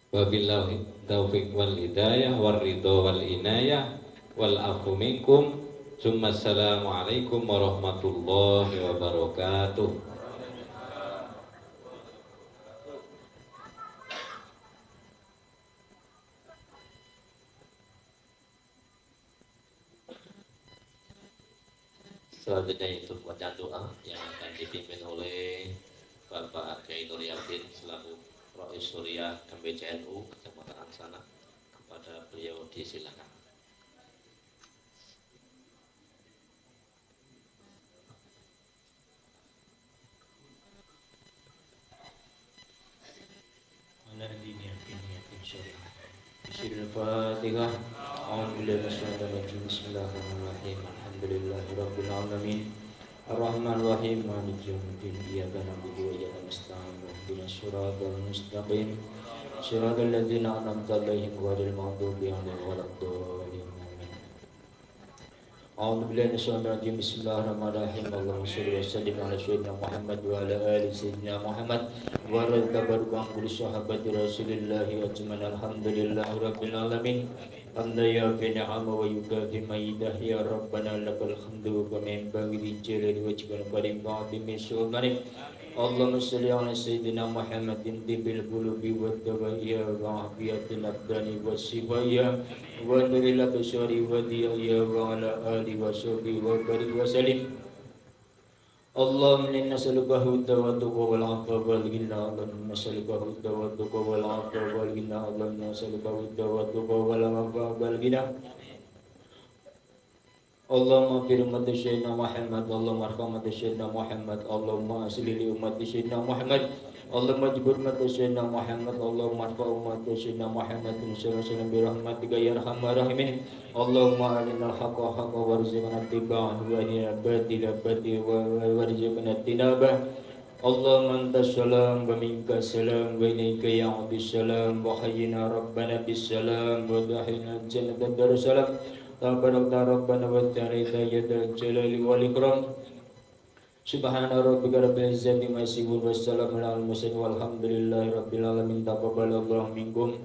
F: wabillahi taufiq wal hidayah wal ridho wal inayah wal afu minkum. Assalamualaikum warahmatullahi wabarakatuh.
A: Selanjutnya itu bacaan doa yang akan dipimpin oleh Bapak Kiai Nur Yakin selaku Rais Suriah MBCNU Kecamatan Angsana. Kepada beliau disilakan.
B: Bismillahirrahmanirrahim. Bismillahirrahmanirrahim. Alhamdulillahirabbil alamin. Ar-Rahmanir Rahim. Maliki yaumiddin. Iyyaka na'budu wa iyyaka nasta'in. Ihdinas siratal mustaqim. Siratal ladzina an'amta 'alaihim ghairil maghdubi 'alaihim waladdallin. A'udzu billahi minasyaitonir rajim. Bismillahirrahmanirrahim. Allahumma shalli wa sallim ala sayyidina Muhammad wa ala ali sayyidina Muhammad wa radzabarkan kulli sahabati Rasulillah ajmain. Alhamdulillahirabbil alamin. Hamdan yafi ni'ama wa yukafi maidah ya Rabbana lakal hamdu wa min baghi jalali wajhikal karim wa bimi sulmanik. Allahumma shalli ala sayyidina Muhammadin tibil qulubi wa dawaiya wa afiyatil abdani wa sifaya wa nuril absari wa diyaya wa ala ali wa sahbihi wa barik wa salim. Allahumma inna nas'aluka huda wa tuqa wal afwa wal ghina. Allahumma nas'aluka huda wa tuqa wal afwa wal ghina. Allahumma nas'aluka huda wa tuqa wal afwa wal ghina. Allahumma fir ummati sayyidina Muhammad. Allahumma arham ummati sayyidina Muhammad. Allahumma asli li ummati sayyidina Muhammad. Allahumma jibur ummati sayyidina Muhammad. Allahumma arfa ummati sayyidina Muhammad. Sallallahu bi rahmatika ya arhamar rahimin. Allahumma arinal haqqa haqqa warzuqna ittiba'ahu wa arina batila batila warzuqna tinabah. Allahumma antas salam wa minkas salam wa ilayka ya'udus salam wa hayyina rabbana bis salam wa dahina jannata darussalam. Tabarakta rabbana wa ta'ala ya dzal jalali wal ikram. Subhana rabbika rabbil izzati amma yasifun wa salamun alal mursalin walhamdulillahi rabbil alamin. Taqabbalallahu minkum.